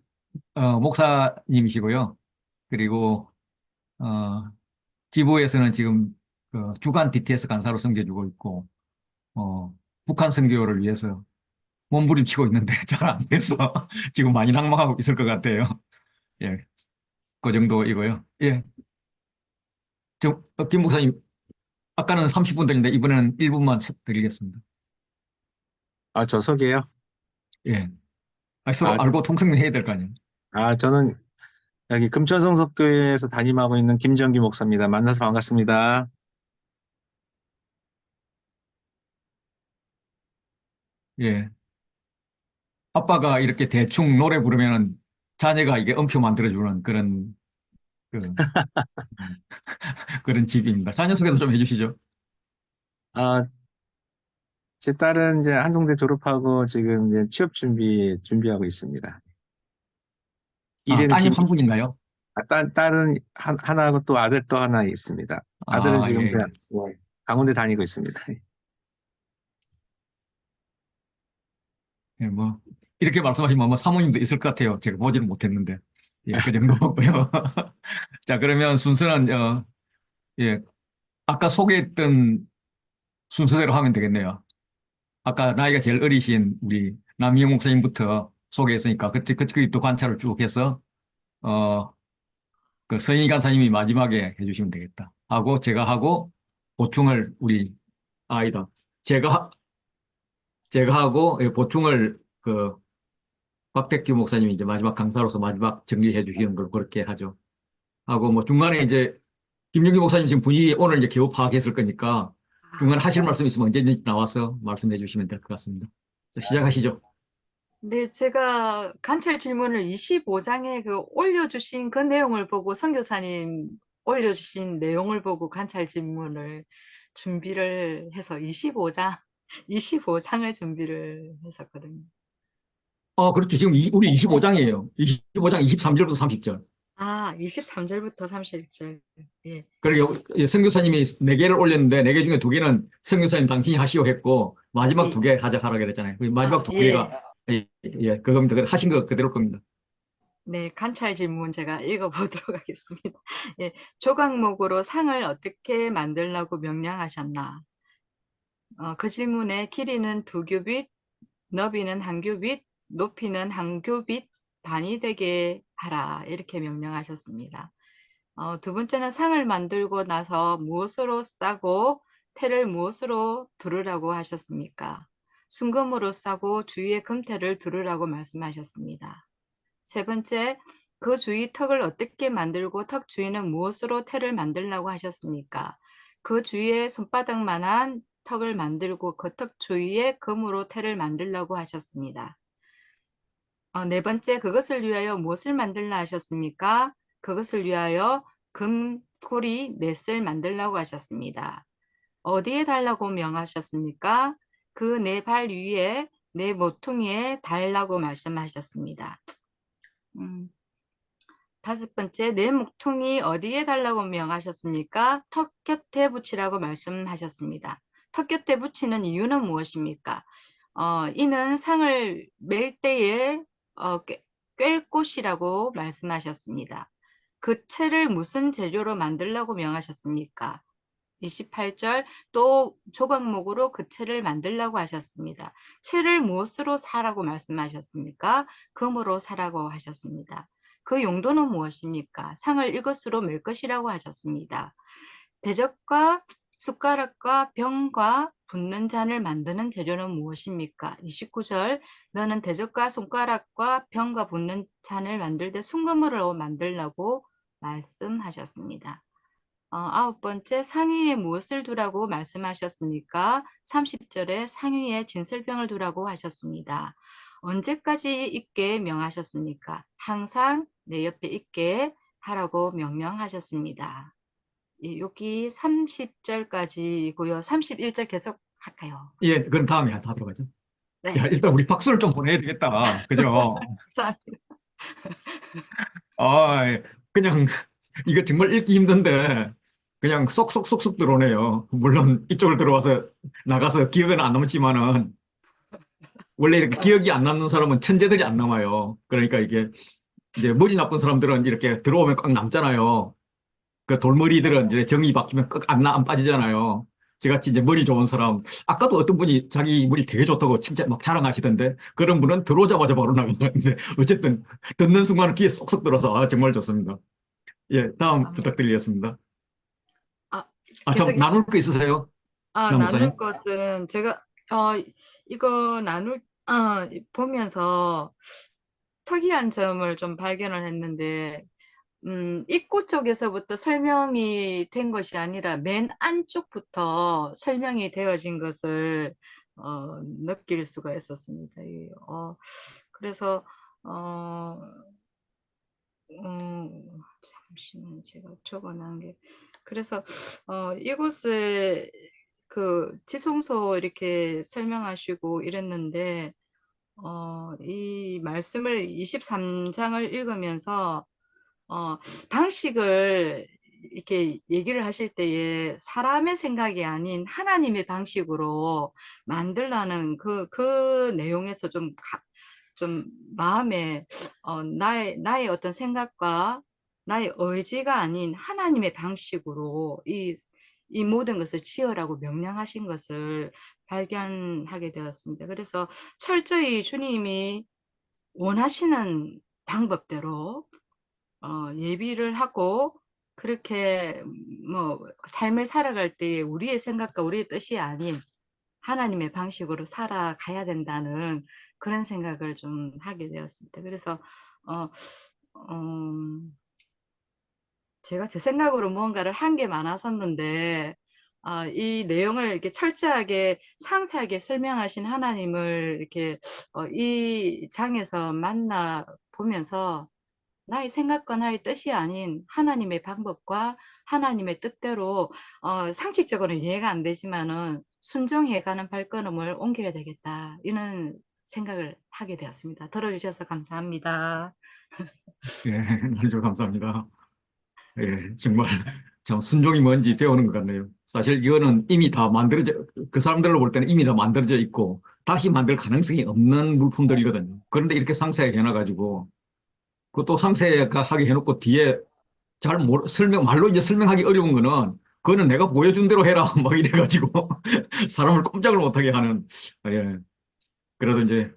목사님이시고요. 그리고, 어, 지부에서는 지금 그 주간 DTS 간사로 섬겨주고 있고, 어, 북한 선교를 위해서 몸부림치고 있는데 잘 안 돼서 지금 많이 낙망하고 있을 것 같아요. 예, 그 정도이고요. 예, 김 목사님, 아까는 30분 드렸는데 이번에는 1분만 드리겠습니다. 저 소개요? 예, 서로 아, 알고 통성해야 될 거 아니에요. 저는 여기 금천성섭교회에서 담임하고 있는 김정기 목사입니다. 만나서 반갑습니다. 예, 아빠가 이렇게 대충 노래 부르면은 자녀가 이게 음표 만들어주는 그, 그런 집입니다. 자녀 소개도 좀 해주시죠. 아, 제 딸은 이제 한동대 졸업하고 지금 이제 준비하고 있습니다. 일은 따님 한 분인가요? 딸은 하나하고 또 아들 또 하나 있습니다. 아들은 예, 지금 예. 강원대 다니고 있습니다. 예, 뭐 이렇게 말씀하시면 뭐 사모님도 있을 것 같아요. 제가 보지는 못했는데. 예, 그 정도고요. 자, 그러면 순서는 예, 아까 소개했던 순서대로 하면 되겠네요. 아까 나이가 제일 어리신 우리 남희영 목사님부터 소개했으니까 그또 관찰을 쭉 해서 어, 그 서인희 간사님이 마지막에 해주시면 되겠다. 하고 제가 하고 보충을 우리 아이다. 제가 제가 하고 보충을 그 박택규 목사님이 이제 마지막 강사로서 마지막 정리해 주시는 걸 그렇게 하죠. 하고 뭐 중간에 이제 김용기 목사님 지금 분위기 오늘 이제 겨우 파악했을 거니까 중간에 하실 말씀 있으면 언제든지 나와서 말씀해 주시면 될 것 같습니다. 자, 시작하시죠. 네, 제가 관찰 질문을 25장에 올려주신 그 내용을 보고 선교사님 올려주신 내용을 보고 관찰 질문을 준비를 해서 25장을 준비를 했었거든요. 그렇죠. 지금 우리 25장이에요. 25장 23절부터 30절. 아, 23절부터 31절. 예. 그리고 선교사님이 4개를 올렸는데 4개 중에 2개는 선교사님 당신이 하시오 했고 마지막 예. 2개 하라 그랬잖아요. 그 마지막 아, 2개가 그겁니다. 하신 거 그대로 겁니다. 네, 관찰 질문 제가 읽어보도록 하겠습니다. 예, 조각목으로 상을 어떻게 만들라고 명령하셨나? 그 질문에 길이는 2규빗, 너비는 1규빗, 높이는 1규빗 반이 되게 하라. 이렇게 명령하셨습니다. 두 번째는 상을 만들고 나서 무엇으로 싸고 태를 무엇으로 두르라고 하셨습니까? 순금으로 싸고 주위에 금태를 두르라고 말씀하셨습니다. 세 번째, 그 주위 턱을 어떻게 만들고 턱 주위는 무엇으로 태를 만들라고 하셨습니까? 그 주위에 손바닥만한 턱을 만들고 그 턱 주위에 금으로 태를 만들라고 하셨습니다. 네 번째, 그것을 위하여 무엇을 만들라 하셨습니까? 그것을 위하여 금고리 넷을 만들라고 하셨습니다. 어디에 달라고 명하셨습니까? 그 네 발 위에 네 모퉁이에 달라고 말씀하셨습니다. 다섯 번째, 내 목퉁이 어디에 달라고 명하셨습니까? 턱 곁에 붙이라고 말씀하셨습니다. 턱 곁에 붙이는 이유는 무엇입니까? 이는 상을 맬 때에 꿰 곳이라고 말씀하셨습니다. 그 채를 무슨 재료로 만들라고 명하셨습니까? 28절, 또 조각목으로 그 채를 만들라고 하셨습니다. 채를 무엇으로 사라고 말씀하셨습니까? 금으로 사라고 하셨습니다. 그 용도는 무엇입니까? 상을 이것으로 맬 것이라고 하셨습니다. 대접과 숟가락과 병과 붓는 잔을 만드는 재료는 무엇입니까? 29절, 너는 대접과 손가락과 병과 붓는 잔을 만들 때 순금으로 만들라고 말씀하셨습니다. 아홉 번째, 상위에 무엇을 두라고 말씀하셨습니까? 30절에 상위에 진설병을 두라고 하셨습니다. 언제까지 있게 명하셨습니까? 항상 내 옆에 있게 하라고 명령하셨습니다. 여기 30절까지고요. 31절 계속 할까요? 예, 그럼 다음에 하도록 하죠. 네. 야, 일단 우리 박수를 좀 보내야 되겠다. 그죠? 감사합니다. 그냥 이거 정말 읽기 힘든데 그냥 쏙쏙쏙쏙 들어오네요. 물론 이쪽을 들어와서 나가서 기억은 안 남지만은 원래 이렇게 기억이 안 남는 사람은 천재들이 안 남아요. 그러니까 이게 이제 머리 나쁜 사람들은 이렇게 들어오면 꽉 남잖아요. 그 돌머리들은 이제 정이 박히면 안 빠지잖아요. 저같이 이제 머리 좋은 사람, 아까도 어떤 분이 자기 머리 되게 좋다고 진짜 막 자랑하시던데, 그런 분은 들어오자마자 바로 나가는데, 어쨌든 듣는 순간 귀에 쏙쏙 들어서, 정말 좋습니다. 예, 다음 부탁드리겠습니다. 참, 계속 나눌 거 있으세요? 남 목사님? 나눌 것은 제가 이거 보면서 특이한 점을 좀 발견을 했는데 입구 쪽에서부터 설명이 된 것이 아니라 맨 안쪽부터 설명이 되어진 것을 느낄 수가 있었습니다. 그래서 어, 잠시만 제가 적어놓은 게 그래서 이곳에 그 지성소 이렇게 설명하시고 이랬는데 이 말씀을 23장을 읽으면서 방식을 이렇게 얘기를 하실 때에 사람의 생각이 아닌 하나님의 방식으로 만들라는 그 내용에서 좀 마음에 나의 어떤 생각과 나의 의지가 아닌 하나님의 방식으로 이 모든 것을 지으라고 명령하신 것을 발견하게 되었습니다. 그래서 철저히 주님이 원하시는 방법대로 예비를 하고 그렇게 뭐 삶을 살아갈 때 우리의 생각과 우리의 뜻이 아닌 하나님의 방식으로 살아가야 된다는 그런 생각을 좀 하게 되었습니다. 그래서 어, 제가 제 생각으로 무언가를 한 게 많았었는데 이 내용을 이렇게 철저하게 상세하게 설명하신 하나님을 이렇게 이 장에서 만나 보면서 나의 생각과 나의 뜻이 아닌 하나님의 방법과 하나님의 뜻대로 상식적으로는 이해가 안 되지만은 순종해가는 발걸음을 옮겨야 되겠다 이런 생각을 하게 되었습니다. 들어주셔서 감사합니다. 예, 아주 감사합니다. 예, 정말 참 순종이 뭔지 배우는 것 같네요. 사실 이거는 이미 다 만들어져, 그 사람들로 볼 때는 이미 다 만들어져 있고 다시 만들 가능성이 없는 물품들이거든요. 그런데 이렇게 상세하게 해놔가지고 그것도 상세하게 해놓고 뒤에 말로 이제 설명하기 어려운 거는 그거는 내가 보여준 대로 해라. 막 이래가지고 사람을 꼼짝을 못하게 하는, 예. 그래도 이제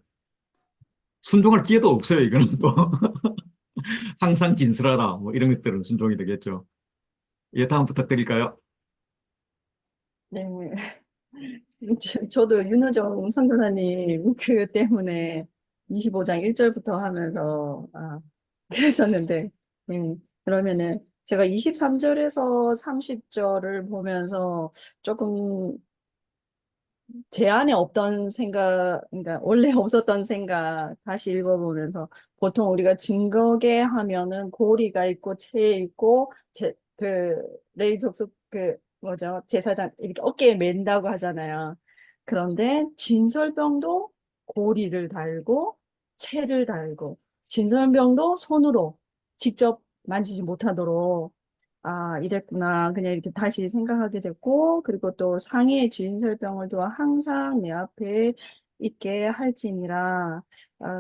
순종할 기회도 없어요. 이거는 또 항상 진술하라. 뭐 이런 것들은 순종이 되겠죠. 예, 다음 부탁드릴까요? 네. 저도 윤호정 선교사님 그 때문에 25장 1절부터 하면서 그랬었는데 그러면은 제가 23절에서 30절을 보면서 조금 제 안에 없던 생각, 그러니까 원래 없었던 생각 다시 읽어보면서 보통 우리가 증거계 하면은 고리가 있고 채 있고 레이 족속 뭐죠? 제사장 이렇게 어깨에 맨다고 하잖아요. 그런데 진설병도 고리를 달고 채를 달고 진설병도 손으로 직접 만지지 못하도록 이랬구나. 그냥 이렇게 다시 생각하게 됐고, 그리고 또 상해의 진설병을 또 항상 내 앞에 있게 할지니라.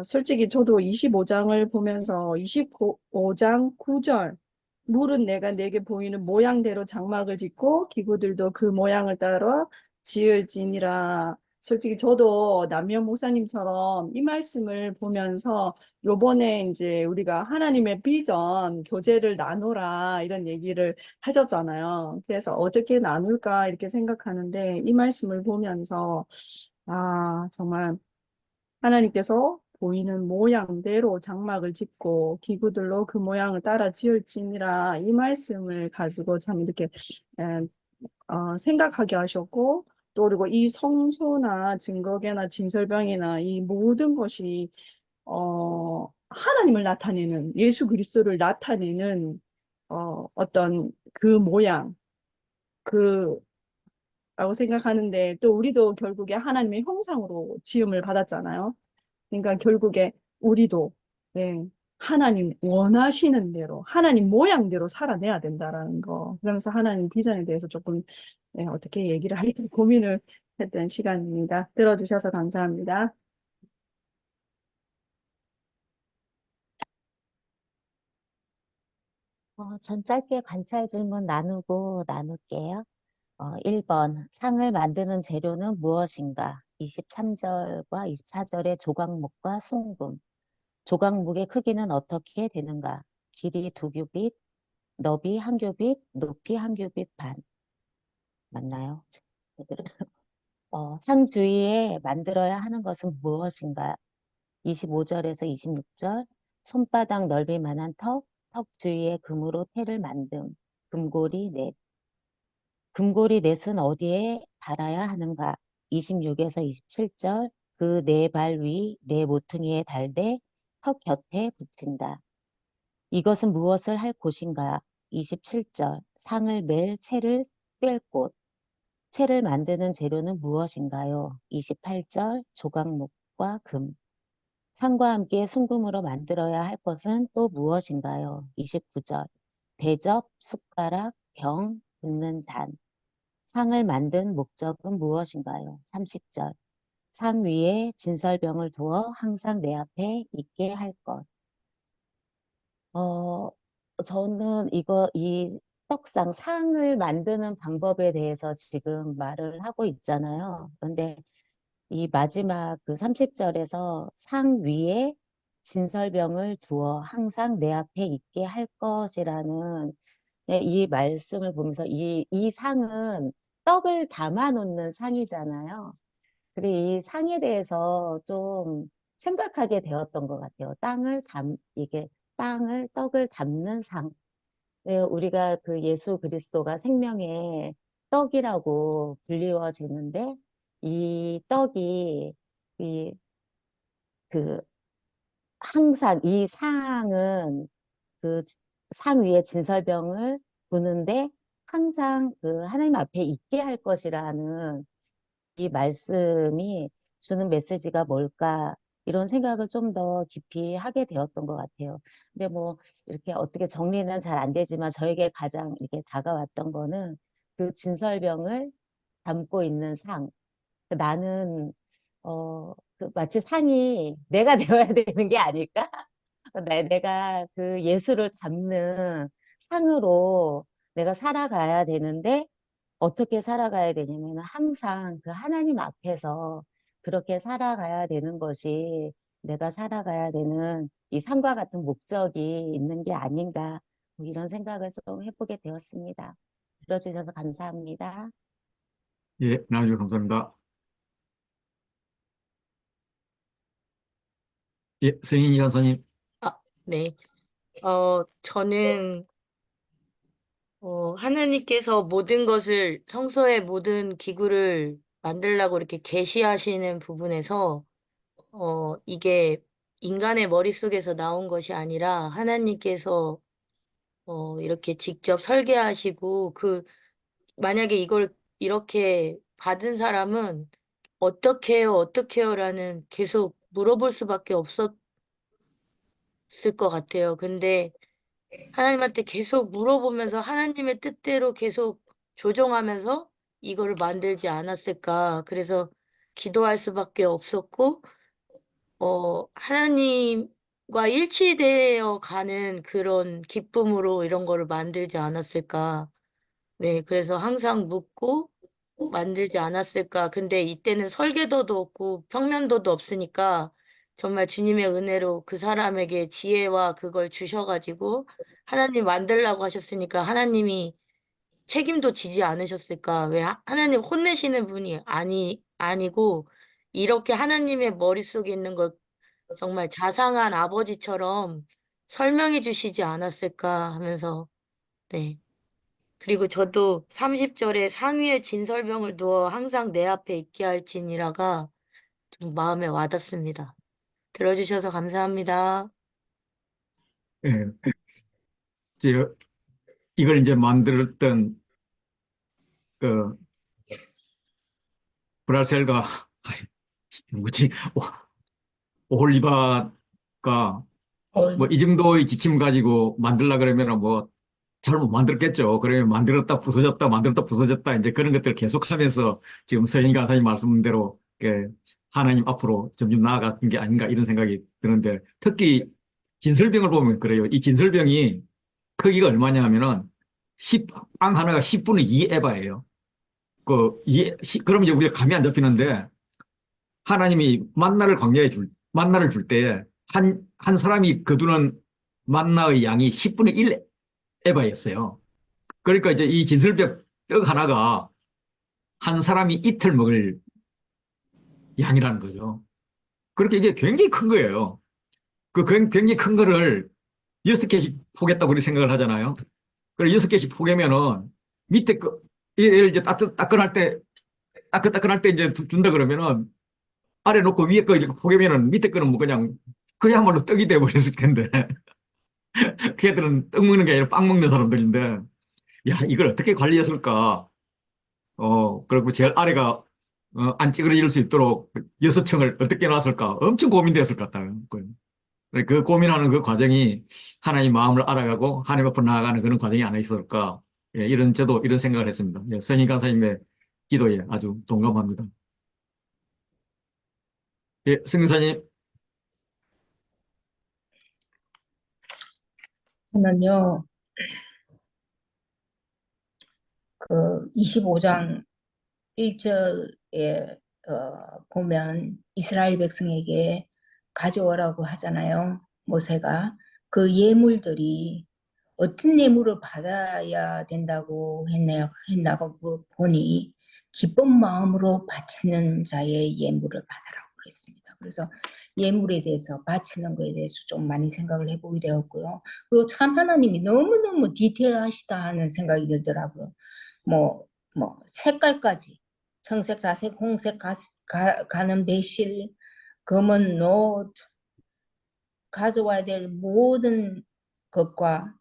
솔직히 저도 25장을 보면서 25장 9절, 물은 내가 내게 보이는 모양대로 장막을 짓고 기구들도 그 모양을 따라 지을지니라. 솔직히 저도 남면 목사님처럼 이 말씀을 보면서 요번에 이제 우리가 하나님의 비전 교제를 나누라 이런 얘기를 하셨잖아요. 그래서 어떻게 나눌까 이렇게 생각하는데 이 말씀을 보면서 정말 하나님께서 보이는 모양대로 장막을 짓고 기구들로 그 모양을 따라 지을지니라 이 말씀을 가지고 참 이렇게 에, 생각하게 하셨고 또 그리고 이 성소나 증거계나 진설병이나 이 모든 것이 하나님을 나타내는 예수 그리스도를 나타내는 어떤 그 모양 라고 생각하는데 또 우리도 결국에 하나님의 형상으로 지음을 받았잖아요. 그러니까 결국에 우리도 네, 하나님 원하시는 대로 하나님 모양대로 살아내야 된다라는 거. 그러면서 하나님 비전에 대해서 조금 어떻게 얘기를 할지 고민을 했던 시간입니다. 들어주셔서 감사합니다. 전 짧게 관찰 질문 나눌게요. 1번, 상을 만드는 재료는 무엇인가? 23절과 24절의 조각목과 숭금. 조각목의 크기는 어떻게 되는가? 길이 2규빗, 너비 1규빗, 높이 1규빗 반. 맞나요? 상 주위에 만들어야 하는 것은 무엇인가? 25절에서 26절, 손바닥 넓이만한 턱 주위에 금으로 테를 만듦. 금고리 넷. 금고리 넷은 어디에 달아야 하는가? 26에서 27절, 그 네 발 위, 네 모퉁이에 달되 턱 곁에 붙인다. 이것은 무엇을 할 곳인가? 27절, 상을 맬 채를 꿰 곳. 채를 만드는 재료는 무엇인가요? 28절, 조각목과 금. 상과 함께 순금으로 만들어야 할 것은 또 무엇인가요? 29절, 대접, 숟가락, 병, 붓는 잔. 상을 만든 목적은 무엇인가요? 30절. 상 위에 진설병을 두어 항상 내 앞에 있게 할 것. 어, 저는 이 떡상, 상을 만드는 방법에 대해서 지금 말을 하고 있잖아요. 그런데 이 마지막 그 30절에서 상 위에 진설병을 두어 항상 내 앞에 있게 할 것이라는 이 말씀을 보면서 이 상은 떡을 담아 놓는 상이잖아요. 그리고 이 상에 대해서 좀 생각하게 되었던 것 같아요. 떡을 담는 상. 네, 우리가 그 예수 그리스도가 생명의 떡이라고 불리워지는데, 이 떡이, 이, 그, 항상 이 상은 그 상 위에 진설병을 두는데 항상 그 하나님 앞에 있게 할 것이라는 이 말씀이 주는 메시지가 뭘까 이런 생각을 좀 더 깊이 하게 되었던 것 같아요. 근데 뭐 이렇게 어떻게 정리는 잘 안 되지만 저에게 가장 이렇게 다가왔던 거는 그 진설병을 담고 있는 상. 나는 그 마치 상이 내가 되어야 되는 게 아닐까? 내가 그 예수를 담는 상으로 내가 살아가야 되는데 어떻게 살아가야 되냐면 항상 그 하나님 앞에서 그렇게 살아가야 되는 것이 내가 살아가야 되는 이 상과 같은 목적이 있는 게 아닌가 뭐 이런 생각을 좀 해보게 되었습니다. 들어주셔서 감사합니다. 예, 나와주셔서 감사합니다. 예, 성인 이한사님. 네. 저는 하나님께서 모든 것을 성서의 모든 기구를 만들라고 이렇게 계시하시는 부분에서 이게 인간의 머릿속에서 나온 것이 아니라 하나님께서 이렇게 직접 설계하시고 만약에 이걸 이렇게 받은 사람은 어떻게 해요, 어떻게 해요라는 계속 물어볼 수밖에 없었을 것 같아요. 근데 하나님한테 계속 물어보면서 하나님의 뜻대로 계속 조정하면서 이거를 만들지 않았을까. 그래서 기도할 수밖에 없었고, 하나님과 일치되어 가는 그런 기쁨으로 이런 거를 만들지 않았을까. 네, 그래서 항상 묻고 만들지 않았을까. 근데 이때는 설계도도 없고 평면도도 없으니까 정말 주님의 은혜로 그 사람에게 지혜와 그걸 주셔가지고 하나님 만들라고 하셨으니까 하나님이 책임도 지지 않으셨을까. 왜 하나님 혼내시는 분이 아니고 이렇게 하나님의 머릿속에 있는 걸 정말 자상한 아버지처럼 설명해 주시지 않았을까 하면서 네. 그리고 저도 30절에 상위에 진설병을 두어 항상 내 앞에 있게 할지니라가 좀 마음에 와닿습니다. 들어주셔서 감사합니다. 예, 이제 이걸 이제 만들었던 그 브라셀가 아이, 누구지? 오홀리바가 뭐 이 정도의 지침 가지고 만들라 그러면은 뭐 잘못 만들었겠죠. 그러면 만들었다 부서졌다 만들었다 부서졌다 이제 그런 것들을 계속하면서 지금 서인가 사님 말씀대로 하나님 앞으로 점점 나아가는 게 아닌가 이런 생각이 드는데 특히 진설병을 보면 그래요. 이 진설병이 크기가 얼마냐 하면은 빵 하나가 10분의 2 에바예요. 그럼 이제 우리가 감이 안 잡히는데 하나님이 만나를 줄 때 한 사람이 거두는 만나의 양이 10분의 1 에바였어요. 그러니까 이제 이 진설벽 떡 하나가 한 사람이 이틀 먹을 양이라는 거죠. 그렇게 이게 굉장히 큰 거예요. 굉장히 큰 거를 6개씩 포겠다고 우리 생각을 하잖아요. 그걸 6개씩 포개면은 밑에 얘를 이제 따끈따끈할 때 이제 준다 그러면은 아래 놓고 위에 거 이렇게 포개면은 밑에 거는 뭐 그냥 그야말로 떡이 돼버렸을 텐데. 걔들은 떡 먹는 게 아니라 빵 먹는 사람들인데, 야, 이걸 어떻게 관리했을까? 그리고 제일 아래가, 안 찌그러질 수 있도록 6층을 어떻게 놨을까? 엄청 고민되었을 것 같아요. 그 고민하는 그 과정이 하나님 마음을 알아가고 하나님 앞으로 나아가는 그런 과정이 아니었을까? 예, 저도 이런 생각을 했습니다. 예, 선임 간사님의 기도에 아주 동감합니다. 예, 승교사님. 저는요, 그 25장 1절에 보면 이스라엘 백성에게 가져오라고 하잖아요. 모세가 그 예물들이 어떤 예물을 받아야 된다고 했나고 보니 기쁜 마음으로 바치는 자의 예물을 받으라고 그랬습니다. 그래서 예물에 대해서 바치는 거에 대해서 좀 많이 생각을 해보게 되었고요. 그리고 참 하나님이 너무너무 디테일하시다 하는 생각이 들더라고요. 뭐, 색깔까지 청색, 자색, 홍색 가는 배실, 검은 옷, 가져와야 될 모든 것과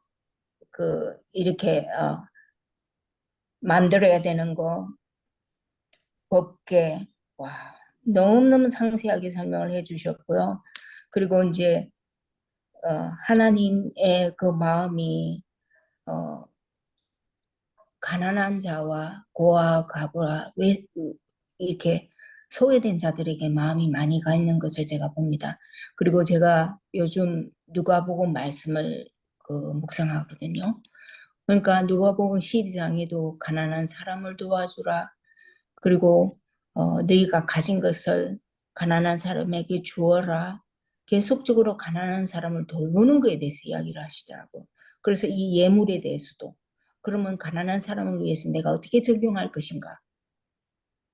이렇게 만들어야 되는 거, 법계, 와, 너무너무 상세하게 설명을 해주셨고요. 그리고 이제 하나님의 그 마음이 가난한 자와 고아 가부라 이렇게 소외된 자들에게 마음이 많이 가 있는 것을 제가 봅니다. 그리고 제가 요즘 누가복음 말씀을 묵상하거든요. 그러니까 누가복음 12장에도 가난한 사람을 도와주라. 그리고 너희가 가진 것을 가난한 사람에게 주어라. 계속적으로 가난한 사람을 돌보는 것에 대해서 이야기를 하시더라고요. 그래서 이 예물에 대해서도 그러면 가난한 사람을 위해서 내가 어떻게 적용할 것인가?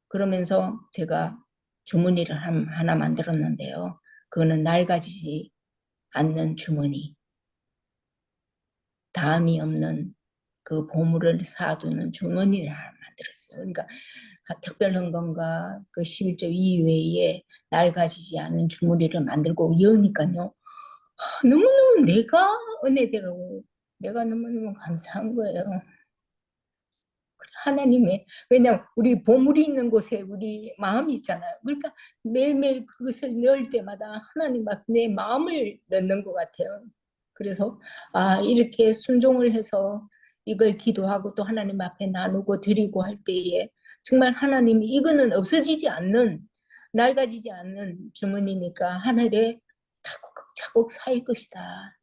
그러면서 제가 주머니를 하나 만들었는데요. 그거는 낡아지지 않는 주머니. 담이 없는 그 보물을 쌓아두는 주머니를 하나 만들었어요. 그러니까 특별헌금과 그 11조 이외에 낡아지지 않은 주머니를 만들고 여니까요. 너무너무 내가 은혜되고 내가 너무너무 감사한 거예요. 하나님의, 왜냐면 우리 보물이 있는 곳에 우리 마음이 있잖아요. 그러니까 매일매일 그것을 넣을 때마다 하나님 앞에 내 마음을 넣는 것 같아요. 그래서 이렇게 순종을 해서 이걸 기도하고 또 하나님 앞에 나누고 드리고 할 때에 정말 하나님이 이거는 없어지지 않는, 낡아지지 않는 주머니니까 하늘에 차곡차곡 쌓일 것이다.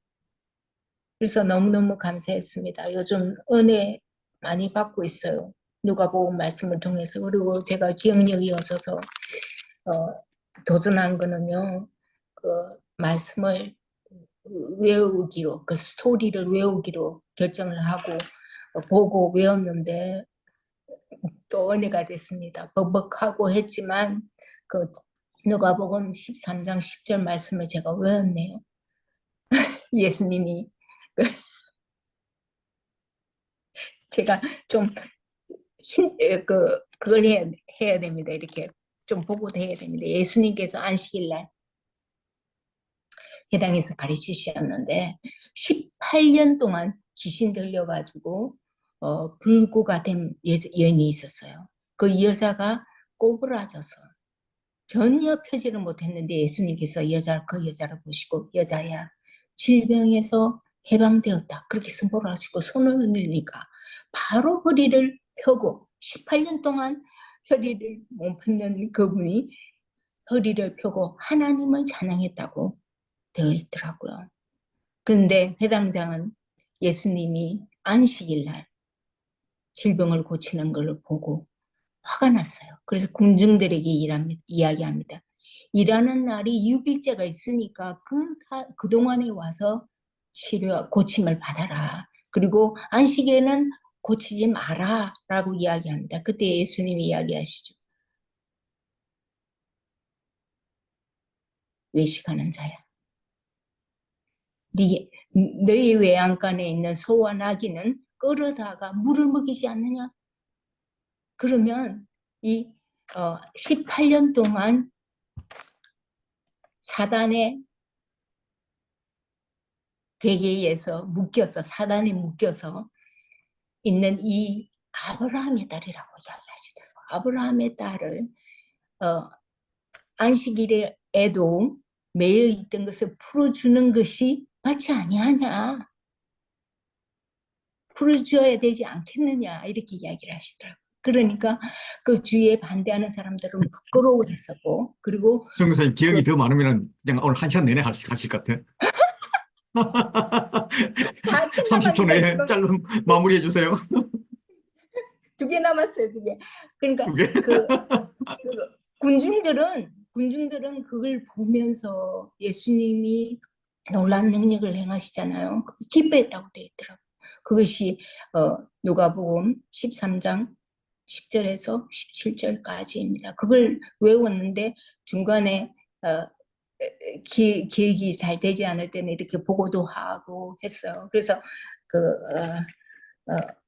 그래서 너무너무 감사했습니다. 요즘 은혜 많이 받고 있어요. 누가복음 말씀을 통해서. 그리고 제가 기억력이 없어서 도전한 거는요. 그 말씀을 외우기로, 그 스토리를 외우기로 결정을 하고 보고 외웠는데 또 은혜가 됐습니다. 벅벅하고 했지만 그 누가복음 13장 10절 말씀을 제가 외웠네요. 예수님이 제가 좀 그걸 해야 됩니다. 이렇게 좀 보고도 해야 됩니다. 예수님께서 안식일 날 회당에서 가르치셨는데 18년 동안 귀신 들려가지고 불구가 된 여인이 있었어요. 그 여자가 꼬부라져서 전혀 펴지를 못했는데 예수님께서 그 여자를 보시고 여자야 질병에서 해방되었다 그렇게 선포를 하시고 손을 흔들니까 바로 허리를 펴고 18년 동안 허리를 못 펴는 그분이 허리를 펴고 하나님을 찬양했다고 되어 있더라고요. 그런데 회당장은 예수님이 안식일 날 질병을 고치는 걸 보고 화가 났어요. 그래서 군중들에게 이야기합니다. 일하는 날이 6일째가 있으니까 그동안에 와서 고침을 받아라. 그리고 안식일에는 고치지 마라 라고 이야기합니다. 그때 예수님이 이야기하시죠. 외식하는 자야. 너희 외양간에 있는 소와 나귀는 끌어다가 물을 먹이지 않느냐? 그러면 이 18년 동안 사단의 괴계에서 사단에 묶여서 있는 이 아브라함의 딸이라고 이야기하시더라고요. 아브라함의 딸을 안식일에도 매여 있던 것을 풀어주는 것이 맞지 아니하냐. 풀어줘야 되지 않겠느냐 이렇게 이야기를 하시더라고요. 그러니까 그 주위에 반대하는 사람들은 부끄러워했었고 그리고 성 교사님 그 기억이 더 많으면 그냥 오늘 한 시간 내내 하실 것 같아. 다 30초 끝나갑니다. 내에 지금 짧은 마무리해 주세요. 2개 남았어요. 2개. 그러니까 그게 그 군중들은 그걸 보면서 예수님이 놀라운 능력을 행하시잖아요. 기뻐했다고 되어 있더라고요. 그것이 누가복음 13장 10절에서 17절까지입니다. 그걸 외웠는데 중간에 기억이 잘 되지 않을 때는 이렇게 보고도 하고 했어요. 그래서 그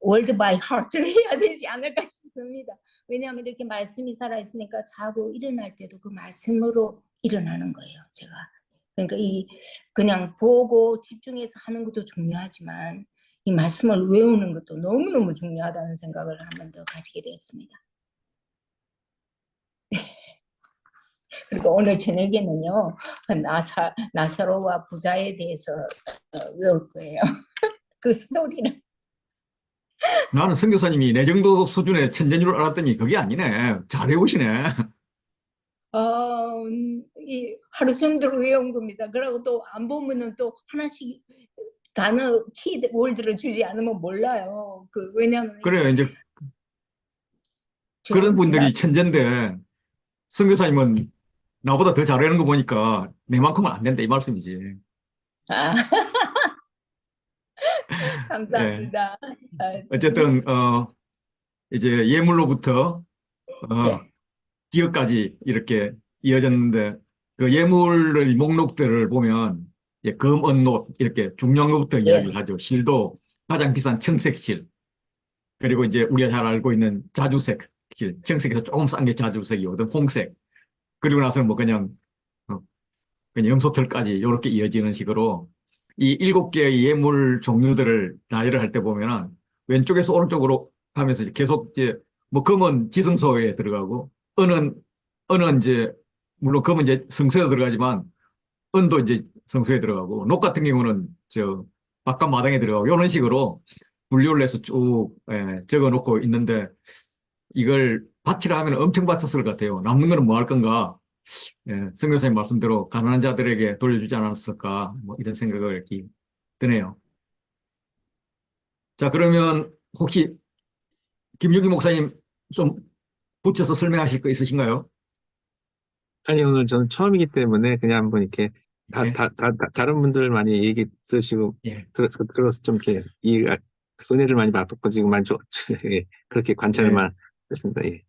word by heart를 해야 되지 않을까 싶습니다. 왜냐하면 이렇게 말씀이 살아있으니까 자고 일어날 때도 그 말씀으로 일어나는 거예요, 제가. 그러니까 그냥 보고 집중해서 하는 것도 중요하지만 이 말씀을 외우는 것도 너무너무 중요하다는 생각을 한 번 더 가지게 되었습니다. 그리고 오늘 저녁에는요, 나사로와 부자에 대해서 외울 거예요. 그 스토리를. 나는 성 교사님이 내 정도 수준의 천재인 줄 알았더니 그게 아니네. 잘 외우시네. 이 하루 종일 외운 겁니다. 그리고 또 안 보면은 또 하나씩 단어 키워드를 주지 않으면 몰라요. 왜냐면 그래요. 이제 그런 분들이 천재인데 성 교사님은 나보다 더 잘하는 거 보니까 내만큼은 안 된다 이 말씀이지. 아, 예. 감사합니다. 어쨌든 이제 예물로부터 예, 기업까지 이렇게 이어졌는데 그 예물의 목록들을 보면 금, 은, 녹 이렇게 중요한 것부터 예, 이야기를 하죠. 실도 가장 비싼 청색실, 그리고 이제 우리가 잘 알고 있는 자주색 실, 청색에서 조금 싼 게 자주색이거든, 홍색. 그리고 나서는 뭐 어, 그냥 염소털까지 이렇게 이어지는 식으로 이 7개의 예물 종류들을 나열을 할 때 보면은 왼쪽에서 오른쪽으로 가면서 이제 계속 이제 뭐 금은 지성소에 들어가고 은은 이제 물론 금은 이제 성소에 들어가지만 은도 이제 성소에 들어가고 녹 같은 경우는 저 바깥 마당에 들어가고 이런 식으로 분류를 해서 쭉 적어 놓고 있는데 이걸 바치라 하면 엄청 바쳤을 것 같아요. 남는 거는 뭐 할 건가? 성 교사님 말씀대로 가난한 자들에게 돌려주지 않았을까? 뭐 이런 생각을 이렇게 드네요. 자, 그러면 혹시 김유기 목사님 좀 붙여서 설명하실 거 있으신가요? 아니, 오늘 저는 처음이기 때문에 그냥 한번 이렇게 예, 다른 분들 많이 얘기 들으시고, 예, 들어서 좀 이렇게 은혜를 많이 받고 지금 많이 예, 그렇게 관찰만 예, 했습니다. 예.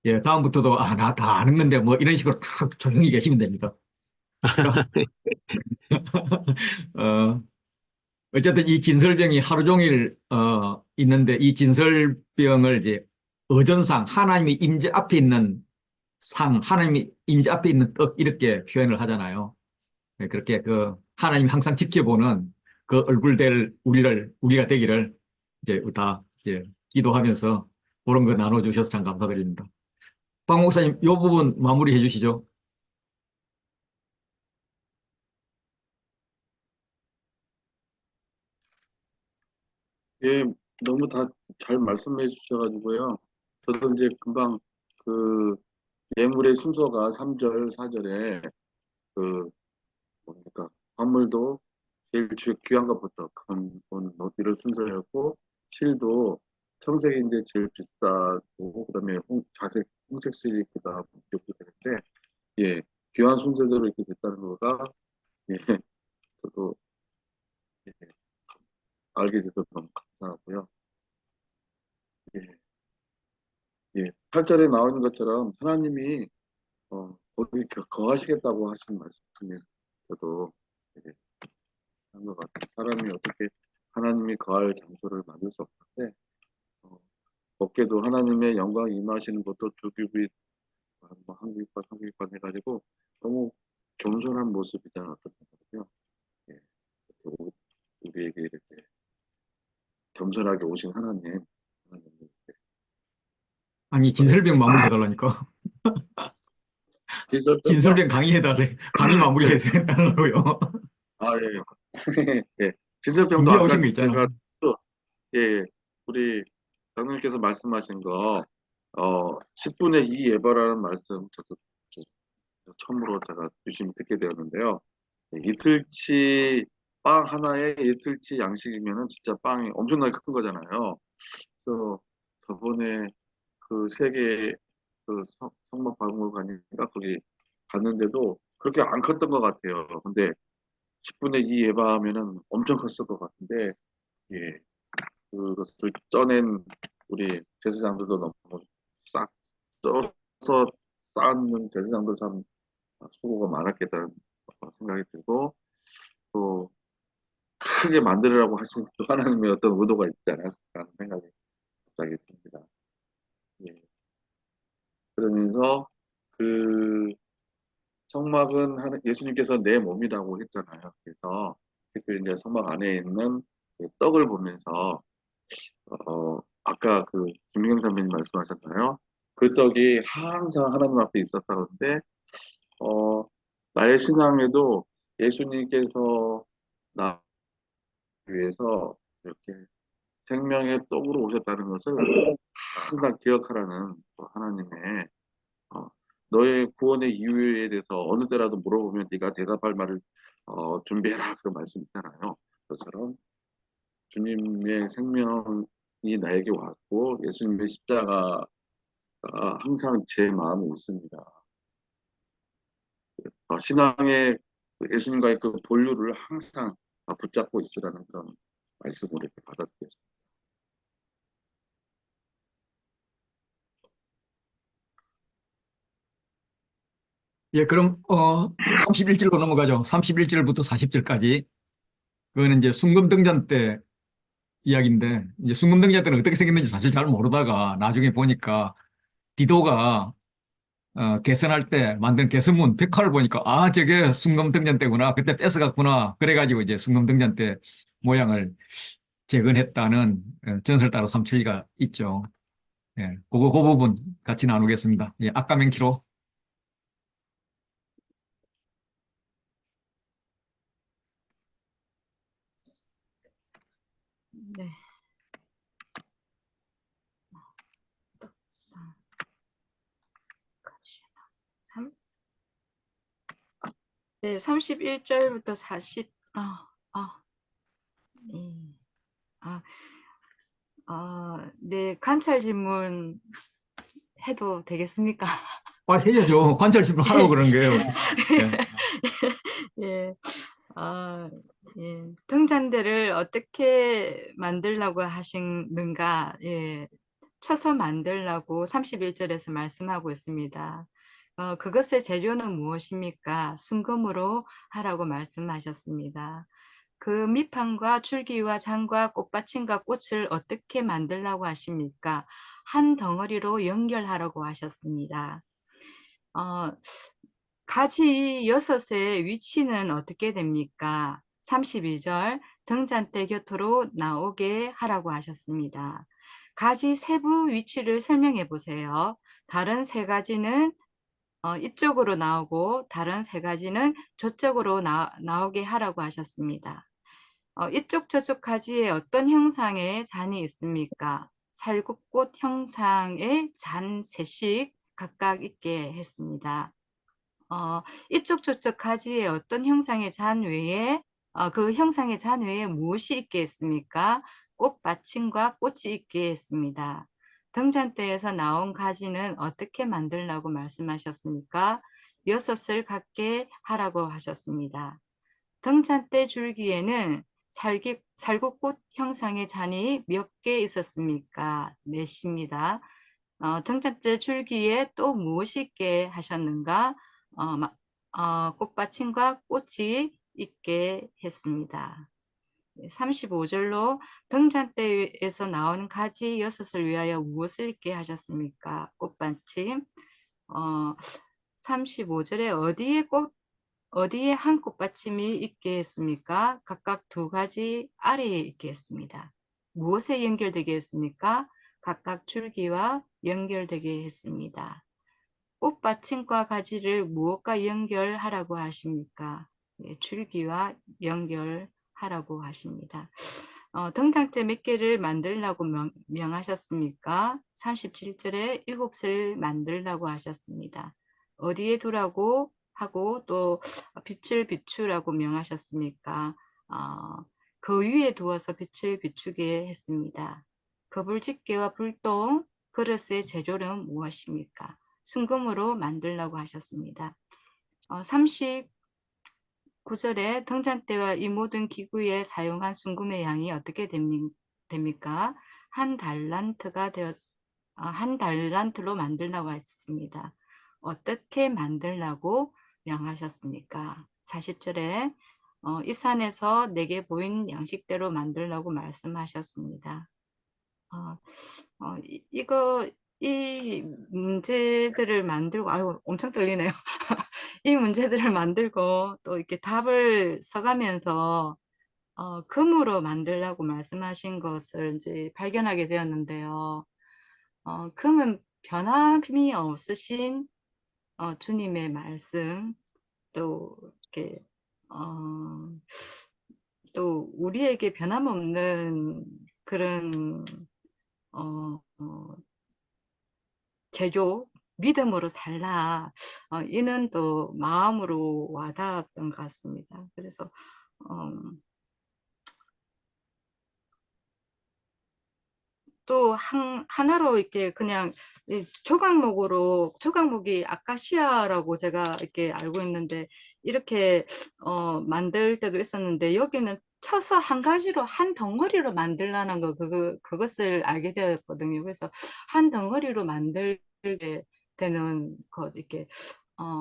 예. 다음부터도 나 다 아는 건데 뭐 이런 식으로 탁 조용히 계시면 됩니다. 자, 어, 어쨌든 이 진설병이 하루 종일 있는데 이 진설병을 이제 어전상 하나님이 임재 앞에 있는 상, 하나님이 임재 앞에 있는 떡 이렇게 표현을 하잖아요. 그렇게 그 하나님 항상 지켜보는 그 얼굴들 우리가 되기를 이제 다 이제 기도하면서 그런 거 나눠주셔서 참 감사드립니다. 박 목사님, 이 부분 마무리해 주시죠. 예, 너무 다 잘 말씀해 주셔가지고요. 저도 이제 금방 그 예물의 순서가 3절, 4절에 그 뭡니까 광물도 제일 귀한 것부터 금, 은, 녹 이런 순서였고 실도 청색인데 제일 비싸고 그다음에 자색 홍색실이 그다음 이렇게 되는데 예 귀한 순서대로 이렇게 됐다는 거가 예 저도 예, 알게 돼서 너무 감사하고요. 예, 예. 8절에 나와 있는 것처럼 하나님이 거기 거하시겠다고 하신 말씀이 저도 되게 한 것 같아요. 사람이 어떻게 하나님이 거할 장소를 만들 수 없는데 어, 법계도 하나님의 영광 임하시는 것도 두기부인 뭐 한국판 해가지고 너무 겸손한 모습이지 않았던 것 같아요. 예. 우리에게 이렇게 겸손하게 오신 하나님 아니, 진설병 마무리해 달라니까. 진설병요? 진설병 강의 마무리해 달라고요. 아, 예. 예. 진설병도 준비해 아까 오신 거 있잖아. 제가 또 예, 우리 장로님께서 말씀하신 거, 10분의 2 예배라는 말씀, 처음으로 제가 유심히 듣게 되었는데요. 이틀치 빵 하나에 이틀치 양식이면은 진짜 빵이 엄청나게 큰 거잖아요. 그래서 저번에 그 세계 그 성막박물관인가 거기 갔는데도 그렇게 안 컸던 것 같아요. 근데 10분의 2 예배하면은 엄청 컸을 것 같은데, 예, 그것을 쪄낸 우리 제사장들도 너무 싹 쪄서 쌓는 제사장도 참 수고가 많았겠다는 생각이 들고, 또 크게 만들으라고 하신 또 하나님의 어떤 의도가 있지 않았을까 하는 생각이 갑자기 듭니다. 예. 그러면서 그 예수님께서 내 몸이라고 했잖아요. 그래서 특히 이제 성막 안에 있는 그 떡을 보면서 아까 그 김민경 선배님 말씀하셨나요? 그 떡이 항상 하나님 앞에 있었다고 하는데 어, 나의 신앙에도 예수님께서 나 위해서 이렇게 생명의 떡으로 오셨다는 것을 항상 기억하라는 또 하나님의 어, 너의 구원의 이유에 대해서 어느 때라도 물어보면 네가 대답할 말을 준비해라 그런 말씀 있잖아요. 그것처럼 주님의 생명이 나에게 왔고 예수님의 십자가가 항상 제 마음에 있습니다. 신앙의 예수님과의 그 본류를 항상 붙잡고 있으라는 그런 말씀을 이렇게 받아들였습니다. 예, 그럼 31절로 넘어가죠. 31절부터 40절까지. 그거는 이제 순금등잔 때 이야기인데, 이제 순금등잔 때는 어떻게 생겼는지 사실 잘 모르다가 나중에 보니까 디도가 개선할 때 만든 개선문 벽화를 보니까 아, 저게 순금등잔 때구나. 그때 뺏어갔구나. 그래가지고 이제 순금등잔 때 모양을 재건했다는 전설 따라 삼천리가 있죠. 예, 그 부분 같이 나누겠습니다. 예, 아까 맹키로. 네. 떡상. 삼- 네, 31절부터 40, 아, 네, 관찰 질문 해도 되겠습니까? 아, 해야죠. 관찰 질문 하라고 그러는 거예요. 예. 예, 아, 예, 등잔대를 어떻게 만들라고 하시는가, 예, 쳐서 만들라고 31절에서 말씀하고 있습니다. 그것의 재료는 무엇입니까? 순금으로 하라고 말씀하셨습니다. 그 밑판과 줄기와 장과 꽃받침과 꽃을 어떻게 만들라고 하십니까? 한 덩어리로 연결하라고 하셨습니다. 가지 6의 위치는 어떻게 됩니까? 32절 등잔대 곁으로 나오게 하라고 하셨습니다. 가지 세부 위치를 설명해 보세요. 다른 3가지는 이쪽으로 나오고 다른 3가지는 저쪽으로 나오게 하라고 하셨습니다. 이쪽 저쪽 가지에 어떤 형상의 잔이 있습니까? 살구꽃 형상의 잔 3씩 각각 있게 했습니다. 이쪽 저쪽 가지에 어떤 형상의 잔 외에 그 형상의 잔 외에 무엇이 있겠습니까? 꽃받침과 꽃이 있겠습니다. 등잔대에서 나온 가지는 어떻게 만들라고 말씀하셨습니까? 6을 갖게 하라고 하셨습니다. 등잔대 줄기에는 살구꽃 형상의 잔이 몇 개 있었습니까? 넷입니다. 등잔대 줄기에 또 무엇이 있게 하셨는가? 꽃받침과 꽃이 있게 했습니다. 35절로 등잔대에서 나온 가지 6을 위하여 무엇을 있게 하셨습니까? 꽃받침. 35절에 어디에 한 꽃받침이 있게 했습니까? 각각 2가지 아래에 있게 했습니다. 무엇에 연결되게 했습니까? 각각 줄기와 연결되게 했습니다. 꽃받침과 가지를 무엇과 연결하라고 하십니까? 줄기와 연결하라고 하십니다. 등잔대 몇 개를 만들라고 명하셨습니까? 37절에 7을 만들라고 하셨습니다. 어디에 두라고 하고 또 빛을 비추라고 명하셨습니까? 그 위에 두어서 빛을 비추게 했습니다. 그 불집게와 불똥, 그릇의 재료는 무엇입니까? 순금으로 만들라고 하셨습니다. 39절에 등잔대와 이 모든 기구에 사용한 순금의 양이 어떻게 됩니까? 한 달란트로 만들라고 했습니다. 어떻게 만들라고 명하셨습니까? 40절에 이 산에서 내게 보인 양식대로 만들라고 말씀하셨습니다. 이 문제들을 만들고, 아유, 엄청 떨리네요. 이 문제들을 만들고 또 이렇게 답을 써가면서 금으로 만들라고 말씀하신 것을 이제 발견하게 되었는데요. 금은 변함이 없으신 주님의 말씀, 또 이렇게 또 우리에게 변함없는 그런 재료, 믿음으로 살라. 이는 또 마음으로 와닿았던 것 같습니다. 그래서 또 하나로 이렇게 그냥 이 조각목이 아카시아라고 제가 이렇게 알고 있는데 이렇게 만들 때도 있었는데 여기는 쳐서 한 가지로 한 덩어리로 만들라는 그것을 알게 되었거든요. 그래서 한 덩어리로 만들게 되는 것 이렇게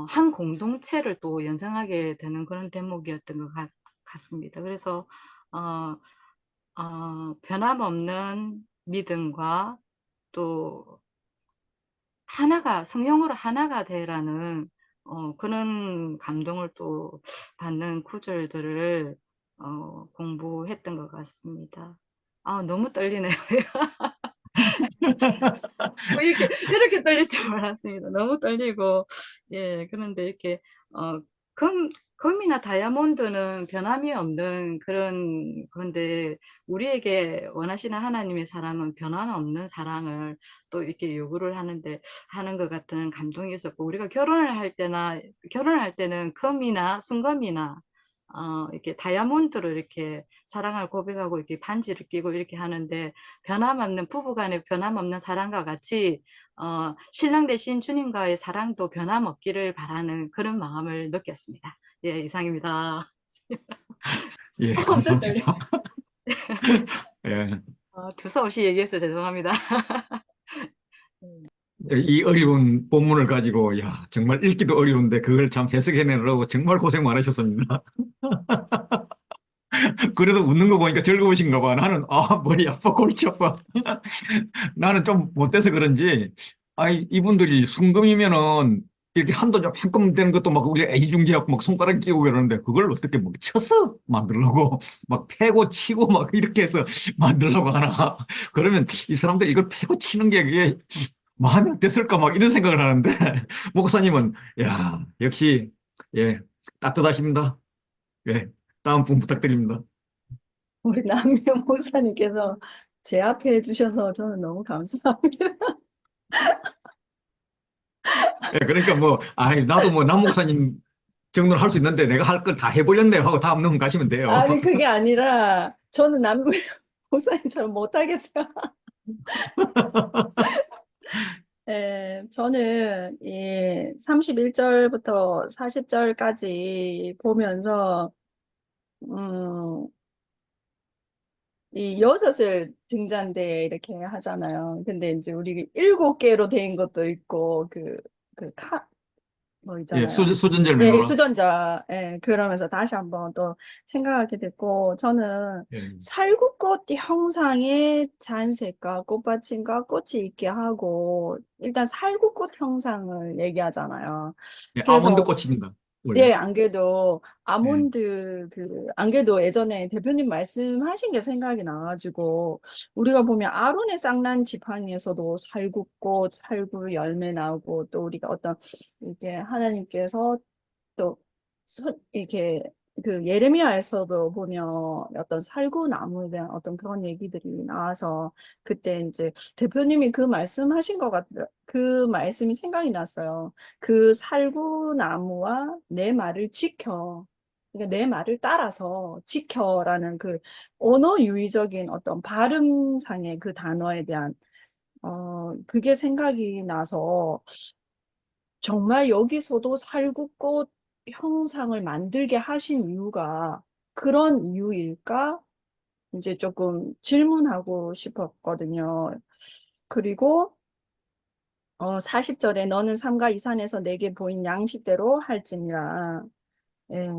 한 공동체를 또 연상하게 되는 그런 대목이었던 것 같습니다. 그래서 변함없는 믿음과 또 성령으로 하나가 되라는 그런 감동을 또 받는 구절들을 공부했던 것 같습니다. 너무 떨리네요. 이렇게 떨릴 줄 몰랐습니다. 너무 떨리고, 예, 그런데 이렇게, 금이나 다이아몬드는 변함이 없는 그런 건데, 우리에게 원하시는 하나님의 사랑은 변함없는 사랑을 또 이렇게 요구를 하는 것 같은 감동이 있었고, 우리가 결혼을 할 때는 금이나 순금이나, 이렇게 다이아몬드로 이렇게 사랑을 고백하고 이렇게 반지를 끼고 이렇게 하는데, 부부간의 변함없는 사랑과 같이 신랑 되신 주님과의 사랑도 변함없기를 바라는 그런 마음을 느꼈습니다. 예, 이상입니다. 예, 엄청 떨려. 감사합니다. 예, 두서없이 얘기해서 죄송합니다. 이 어려운 본문을 가지고, 야, 정말 읽기도 어려운데 그걸 참 해석해내느라고 정말 고생 많으셨습니다. 그래도 웃는 거 보니까 즐거우신가 봐. 나는, 머리 아파, 골치 아파. 나는 좀 못돼서 그런지, 이분들이 순금이면은 이렇게 한도 좀 한금 되는 것도 막 우리가 애지중지하고 막 손가락 끼고 그러는데 그걸 어떻게 막 쳐서 만들려고 막 패고 치고 막 이렇게 해서 만들려고 하나. 그러면 이 사람들 이걸 패고 치는 게 그게 마음이 어땠을까 막 이런 생각을 하는데 목사님은, 야, 역시, 예, 따뜻하십니다. 예, 다음 분 부탁드립니다. 우리 남미호 목사님께서 제압해 주셔서 저는 너무 감사합니다. 예, 그러니까 뭐, 나도 뭐 남 목사님 정도는 할 수 있는데 내가 할 걸 다 해보렸네요 하고 다음 넘어가시면 돼요. 아니, 그게 아니라 저는 남미호 목사님처럼 못하겠어요. 저는 이 31절부터 40절까지 보면서 이 6을 등잔대에 이렇게 하잖아요. 근데 이제 우리 7개로 된 것도 있고 뭐 예, 있잖아요. 수전절 예, 메노라. 수전자. 그러면서 다시 한번 또 생각하게 됐고, 저는 예, 살구꽃 형상의 잔색과 꽃받침과 꽃이 있게 하고, 일단 살구꽃 형상을 얘기하잖아요. 예, 아몬드 그래서 꽃입니다. 원래. 예, 안 그래도 예, 안 그래도 예전에 대표님 말씀하신 게 생각이 나가지고, 우리가 보면 아론의 쌍난 지팡이에서도 살구꽃, 살구 열매 나오고, 또 우리가 이렇게 하나님께서 또 이렇게 그 예레미야에서도 보면 어떤 살구나무에 대한 어떤 그런 얘기들이 나와서 그때 이제 대표님이 그 말씀하신 것 같아요. 그 말씀이 생각이 났어요. 그 살구나무와 내 말을 지켜. 그러니까 내 말을 따라서 지켜라는 그 언어 유희적인 어떤 발음상의 그 단어에 대한 그게 생각이 나서 정말 여기서도 살구꽃 형상을 만들게 하신 이유가 그런 이유일까? 이제 조금 질문하고 싶었거든요. 그리고 40절에 너는 삼가 이 산에서 내게 보인 양식대로 할지니라. 예,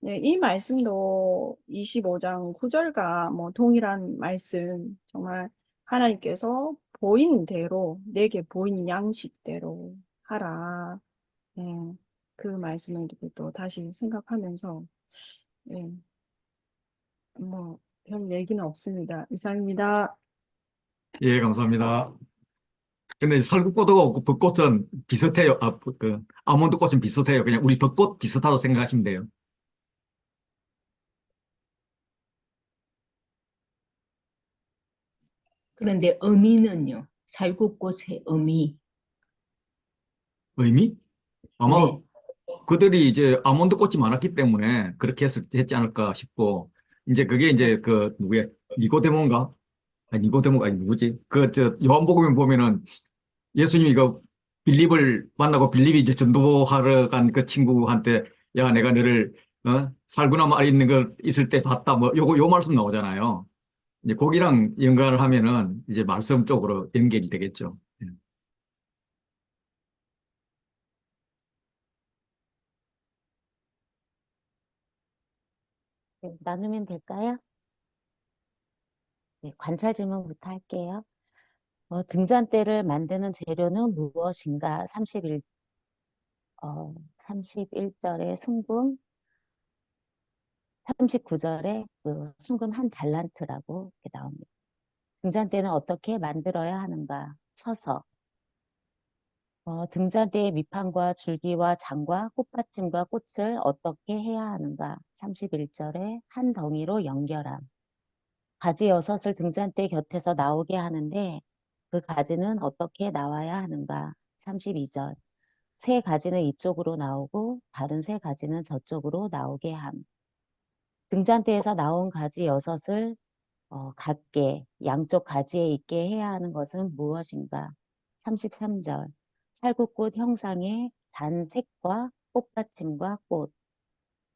네, 이 말씀도 25장 9절과 뭐 동일한 말씀, 정말 하나님께서 보인 대로, 내게 보인 양식대로 하라. 예, 그 말씀을 이렇게 또 다시 생각하면서, 예, 뭐, 별 얘기는 없습니다. 이상입니다. 예, 감사합니다. 근데 살구꽃하고 없고 벚꽃은 비슷해요. 아몬드 꽃은 비슷해요. 그냥 우리 벚꽃 비슷하다고 생각하시면 돼요. 그런데 의미는요? 살구꽃의 의미. 의미? 아마 네. 그들이 이제 아몬드 꽃이 많았기 때문에 그렇게 했지 않을까 싶고, 이제 그게 이제 그 누구야? 니고데모인가? 아니, 니고데모가 아니 누구지? 요한복음에 보면은 예수님이 빌립을 만나고 빌립이 이제 전도하러 간 그 친구한테 야, 내가 너를 살구나무 아래 있는 거 있을 때 봤다. 뭐 요 말씀 나오잖아요. 이제 거기랑 연관을 하면은 이제 말씀 쪽으로 연결이 되겠죠. 예. 네, 나누면 될까요? 네, 관찰 질문부터 할게요. 등잔대를 만드는 재료는 무엇인가? 31절에 순금, 39절에 그 순금 한 달란트라고 이렇게 나옵니다. 등잔대는 어떻게 만들어야 하는가? 쳐서. 등잔대의 밑판과 줄기와 장과 꽃받침과 꽃을 어떻게 해야 하는가? 31절에 한 덩이로 연결함. 가지 여섯을 등잔대 곁에서 나오게 하는데 그 가지는 어떻게 나와야 하는가? 32절. 세 가지는 이쪽으로 나오고 다른 세 가지는 저쪽으로 나오게 함. 등잔대에서 나온 가지 여섯을 같게 양쪽 가지에 있게 해야 하는 것은 무엇인가? 33절. 살구꽃 형상의 잔색과 꽃받침과 꽃.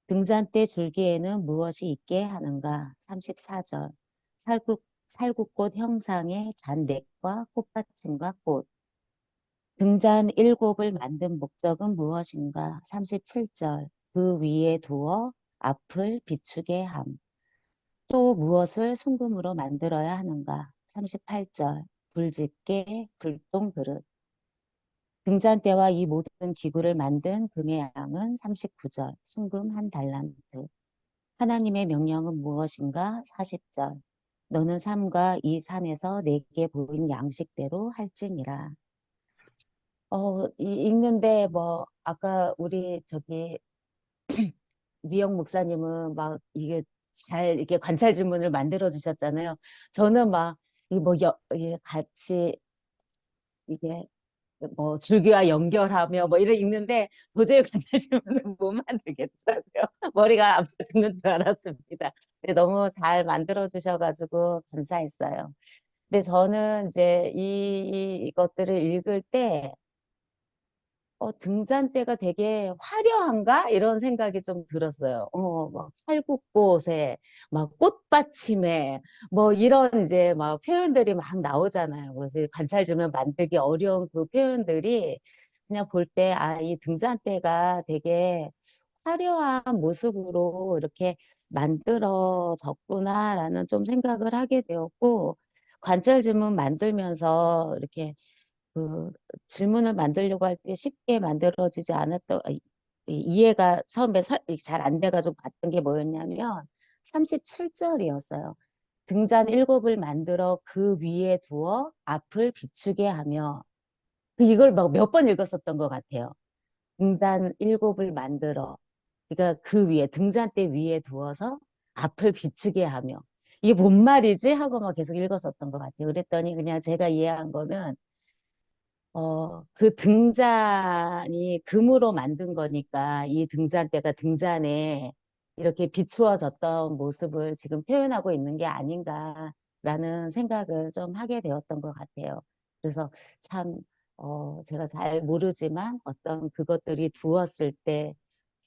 등잔대 줄기에는 무엇이 있게 하는가? 34절. 살구꽃 형상의 잔넥과 꽃받침과 꽃. 등잔 일곱을 만든 목적은 무엇인가? 37절. 그 위에 두어 앞을 비추게 함. 또 무엇을 순금으로 만들어야 하는가? 38절. 불집게, 불똥 그릇. 등잔대와 이 모든 기구를 만든 금의 양은 39절. 순금 한 달란트. 하나님의 명령은 무엇인가? 40절. 너는 삼가 이 산에서 내게 보인 양식대로 할지니라. 읽는데 뭐 아까 우리 저기 미영 목사님은 막 이게 잘 이렇게 관찰 질문을 만들어 주셨잖아요. 저는 막 이게 같이 이게 뭐 줄기와 연결하며 뭐 이래 읽는데 도저히 관찰 질문을 못 만들겠더라고요. 머리가 아파 죽는 줄 알았습니다. 근데 너무 잘 만들어 주셔가지고 감사했어요. 근데 저는 이제 이것들을 읽을 때 등잔대가 되게 화려한가? 이런 생각이 좀 들었어요. 막 살구꽃에, 막 꽃받침에, 뭐 이런 이제 막 표현들이 막 나오잖아요. 그래서 관찰점을 만들기 어려운 그 표현들이 그냥 볼 때, 이 등잔대가 되게 화려한 모습으로 이렇게 만들어졌구나라는 좀 생각을 하게 되었고, 관찰점을 만들면서 이렇게 그 질문을 만들려고 할 때 쉽게 만들어지지 않았던 이해가 처음에 잘 안 돼가지고 봤던 게 뭐였냐면 37절이었어요. 등잔 일곱을 만들어 그 위에 두어 앞을 비추게 하며 이걸 막 몇 번 읽었었던 것 같아요. 등잔 일곱을 만들어 그러니까 그 위에 등잔대 위에 두어서 앞을 비추게 하며 이게 뭔 말이지? 하고 막 계속 읽었었던 것 같아요. 그랬더니 그냥 제가 이해한 거는 그 등잔이 금으로 만든 거니까 이 등잔대가 등잔에 이렇게 비추어졌던 모습을 지금 표현하고 있는 게 아닌가라는 생각을 좀 하게 되었던 것 같아요. 그래서 참, 제가 잘 모르지만 어떤 그것들이 두었을 때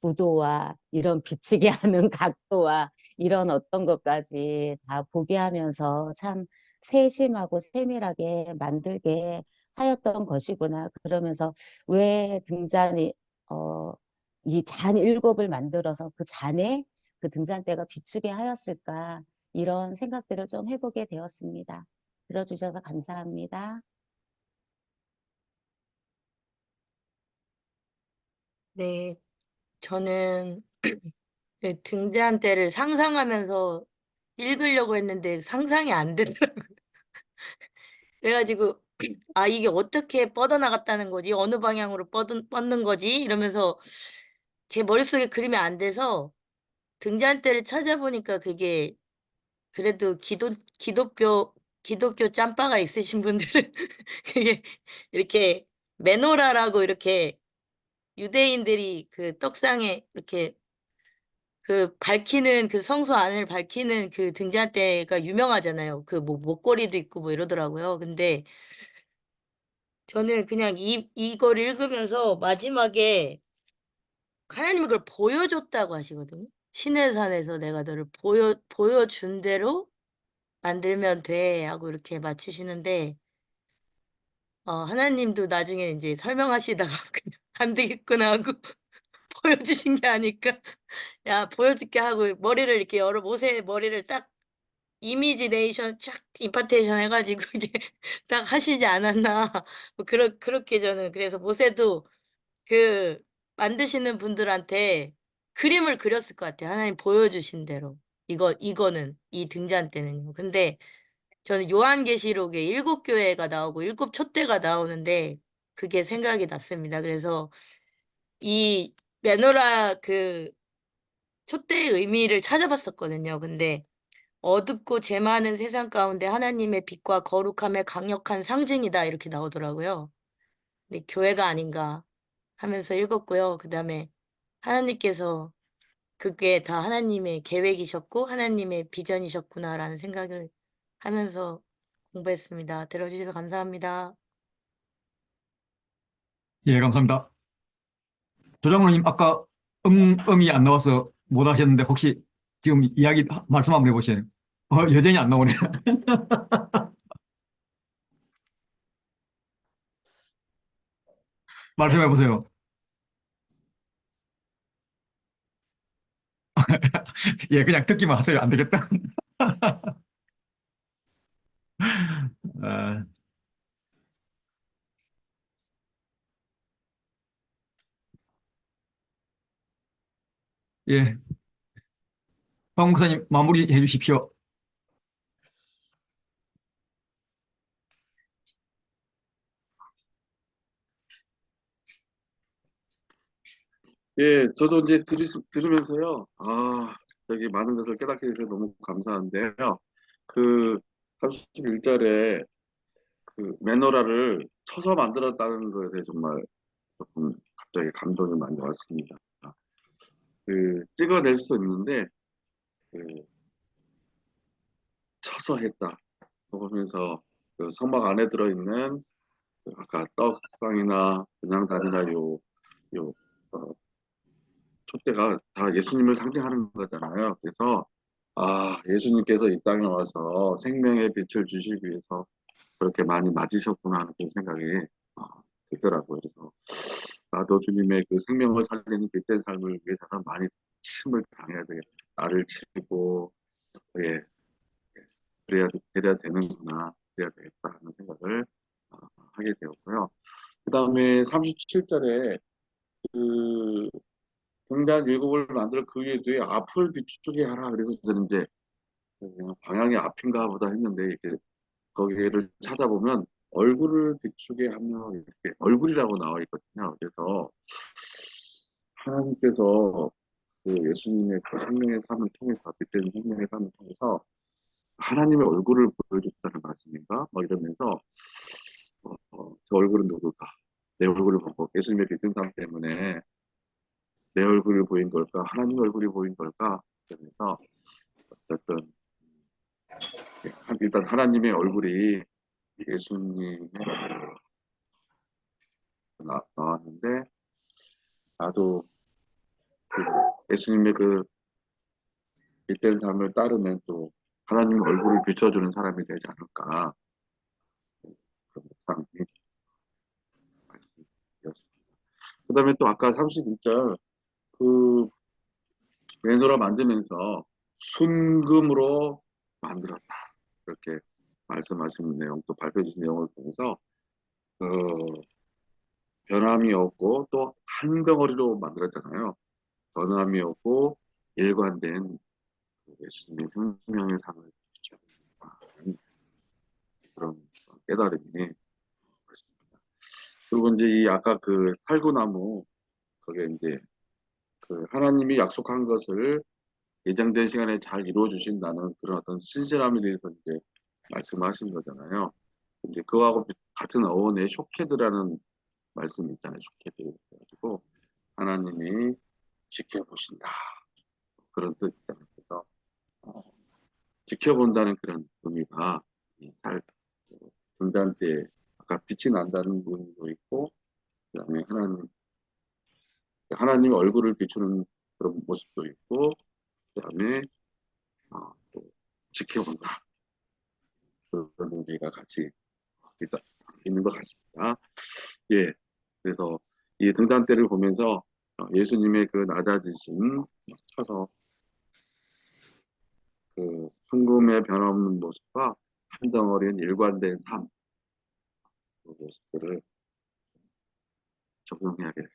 구도와 이런 비치게 하는 각도와 이런 어떤 것까지 다 보게 하면서 참 세심하고 세밀하게 만들게 하였던 것이구나. 그러면서 왜 등잔이 이 잔 일곱을 만들어서 그 잔에 그 등잔대가 비추게 하였을까 이런 생각들을 좀 해보게 되었습니다. 들어주셔서 감사합니다. 네, 저는 그 등잔대를 상상하면서 읽으려고 했는데 상상이 안 되더라고요. 그래가지고 아 이게 어떻게 뻗어나갔다는 거지? 어느 방향으로 뻗는 거지? 이러면서 제 머릿속에 그림이 안 돼서 등잔대를 찾아보니까 그게 그래도 기독교 짬바가 있으신 분들은 그게 이렇게 메노라라고 이렇게 유대인들이 그 떡상에 이렇게 그 밝히는 그 성소 안을 밝히는 그 등잔대가 유명하잖아요. 그 뭐 목걸이도 있고 뭐 이러더라고요. 근데 저는 그냥 이걸 읽으면서 마지막에 하나님이 그걸 보여줬다고 하시거든요. 시내산에서 내가 너를 보여준 대로 만들면 돼 하고 이렇게 마치시는데 하나님도 나중에 이제 설명하시다가 그냥 안 되겠구나 하고 보여주신 게 아닐까. 야, 보여줄게 하고 머리를 이렇게 여러 모세의 머리를 딱 이미지네이션 쫙 임파테이션 해가지고 이게 딱 하시지 않았나. 뭐 그렇게 저는 그래서 모세도 그 만드시는 분들한테 그림을 그렸을 것 같아요. 하나님 보여주신 대로. 이거는 이 등잔대는요. 근데 저는 요한계시록에 7교회가 나오고 7촛대가 나오는데 그게 생각이 났습니다. 그래서 이 메노라 그 촛대의 의미를 찾아봤었거든요. 근데 어둡고 죄 많은 세상 가운데 하나님의 빛과 거룩함의 강력한 상징이다 이렇게 나오더라고요. 근데 교회가 아닌가 하면서 읽었고요. 그다음에 하나님께서 그게 다 하나님의 계획이셨고 하나님의 비전이셨구나라는 생각을 하면서 공부했습니다. 들어주셔서 감사합니다. 예, 감사합니다. 조장로님, 아까 음이 안 나와서 못 하셨는데 혹시 지금 말씀 한번 해보세요. 여전히 안 나오네. 말씀해 보세요. 예, 그냥 듣기만 하세요. 안 되겠다. 아, 예, 박 목사님 마무리해 주십시오. 예, 저도 이제 들으면서요, 저기 많은 것을 깨닫게 돼서 너무 감사한데요. 그 31절에 그 메노라를 쳐서 만들었다는 것에 정말 조금 갑자기 감동이 많이 왔습니다. 그 찍어낼 수도 있는데 그 쳐서 했다. 그러면서 그 성막 안에 들어있는 그 아까 떡상이나 그냥 다니나 요 촛대가 다 예수님을 상징하는 거잖아요. 그래서 예수님께서 이 땅에 와서 생명의 빛을 주시기 위해서 그렇게 많이 맞으셨구나 하는 그런 생각이 어, 들더라고요. 그래서 나도 주님의 그 생명을 살리는 빛된 삶을 위해서는 많이 힘을 당해야 되겠다. 나를 치고 예, 그래야 되는구나. 그래야 되겠다 하는 생각을 어, 하게 되었고요. 그 다음에 37절에 그 등잔 일곱을 만들어 그 위에 뒤에 앞을 비추게 하라. 그래서 저는 이제 그냥 방향이 앞인가 보다 했는데 이렇게 거기를 찾아보면 얼굴을 비추게 하며 이렇게 얼굴이라고 나와 있거든요. 그래서 하나님께서 그 예수님의 그 생명의 삶을 통해서, 빛된 생명의 삶을 통해서 하나님의 얼굴을 보여줬다는 말씀인가? 뭐 이러면서 저 얼굴은 누굴까? 내 얼굴을 보고 예수님의 빛든 삶 때문에 내 얼굴을 보인 걸까? 하나님 얼굴이 보인 걸까? 그러면서 어떤 일단 하나님의 얼굴이 예수님의 나왔는데 나도 그 예수님의 그 빛된 삶을 따르면 또 하나님 얼굴을 비춰주는 사람이 되지 않을까 그런 묵상이 말씀이었습니다. 그 다음에 또 아까 31절 그 메노라 만들면서 순금으로 만들었다 이렇게 말씀하시는 내용 또 발표해 주신 내용을 보면서 그 변함이 없고 또 한 덩어리로 만들었잖아요. 변함이 없고 일관된 예수님의 생명의 삶을 비춰주는 그런 깨달음이 있습니다. 그리고 이제 이 아까 그 살구나무 거기에 이제 그 하나님이 약속한 것을 예정된 시간에 잘 이루어 주신다는 그런 어떤 신실함에 대해서 이제 말씀하신 거잖아요. 이제 그거하고 같은 어원의 쇼케드라는 말씀이 있잖아요. 쇼케드 그래가지고 하나님이 지켜보신다 그런 뜻이잖아요. 그래서 지켜본다는 그런 의미가 등잔 때 아까 빛이 난다는 의미도 있고 그다음에 하나님의 얼굴을 비추는 그런 모습도 있고 그다음에 또 지켜본다 그런 의미가 같이 있는 것 같습니다. 예, 그래서 이 등잔대를 보면서 예수님의 그 낮아지신 쳐서 그 순금의 변함없는 모습과 한 덩어리는 일관된 삶, 그 모습들을 적용해야겠다.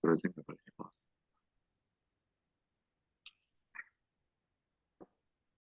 그런 생각을 해요.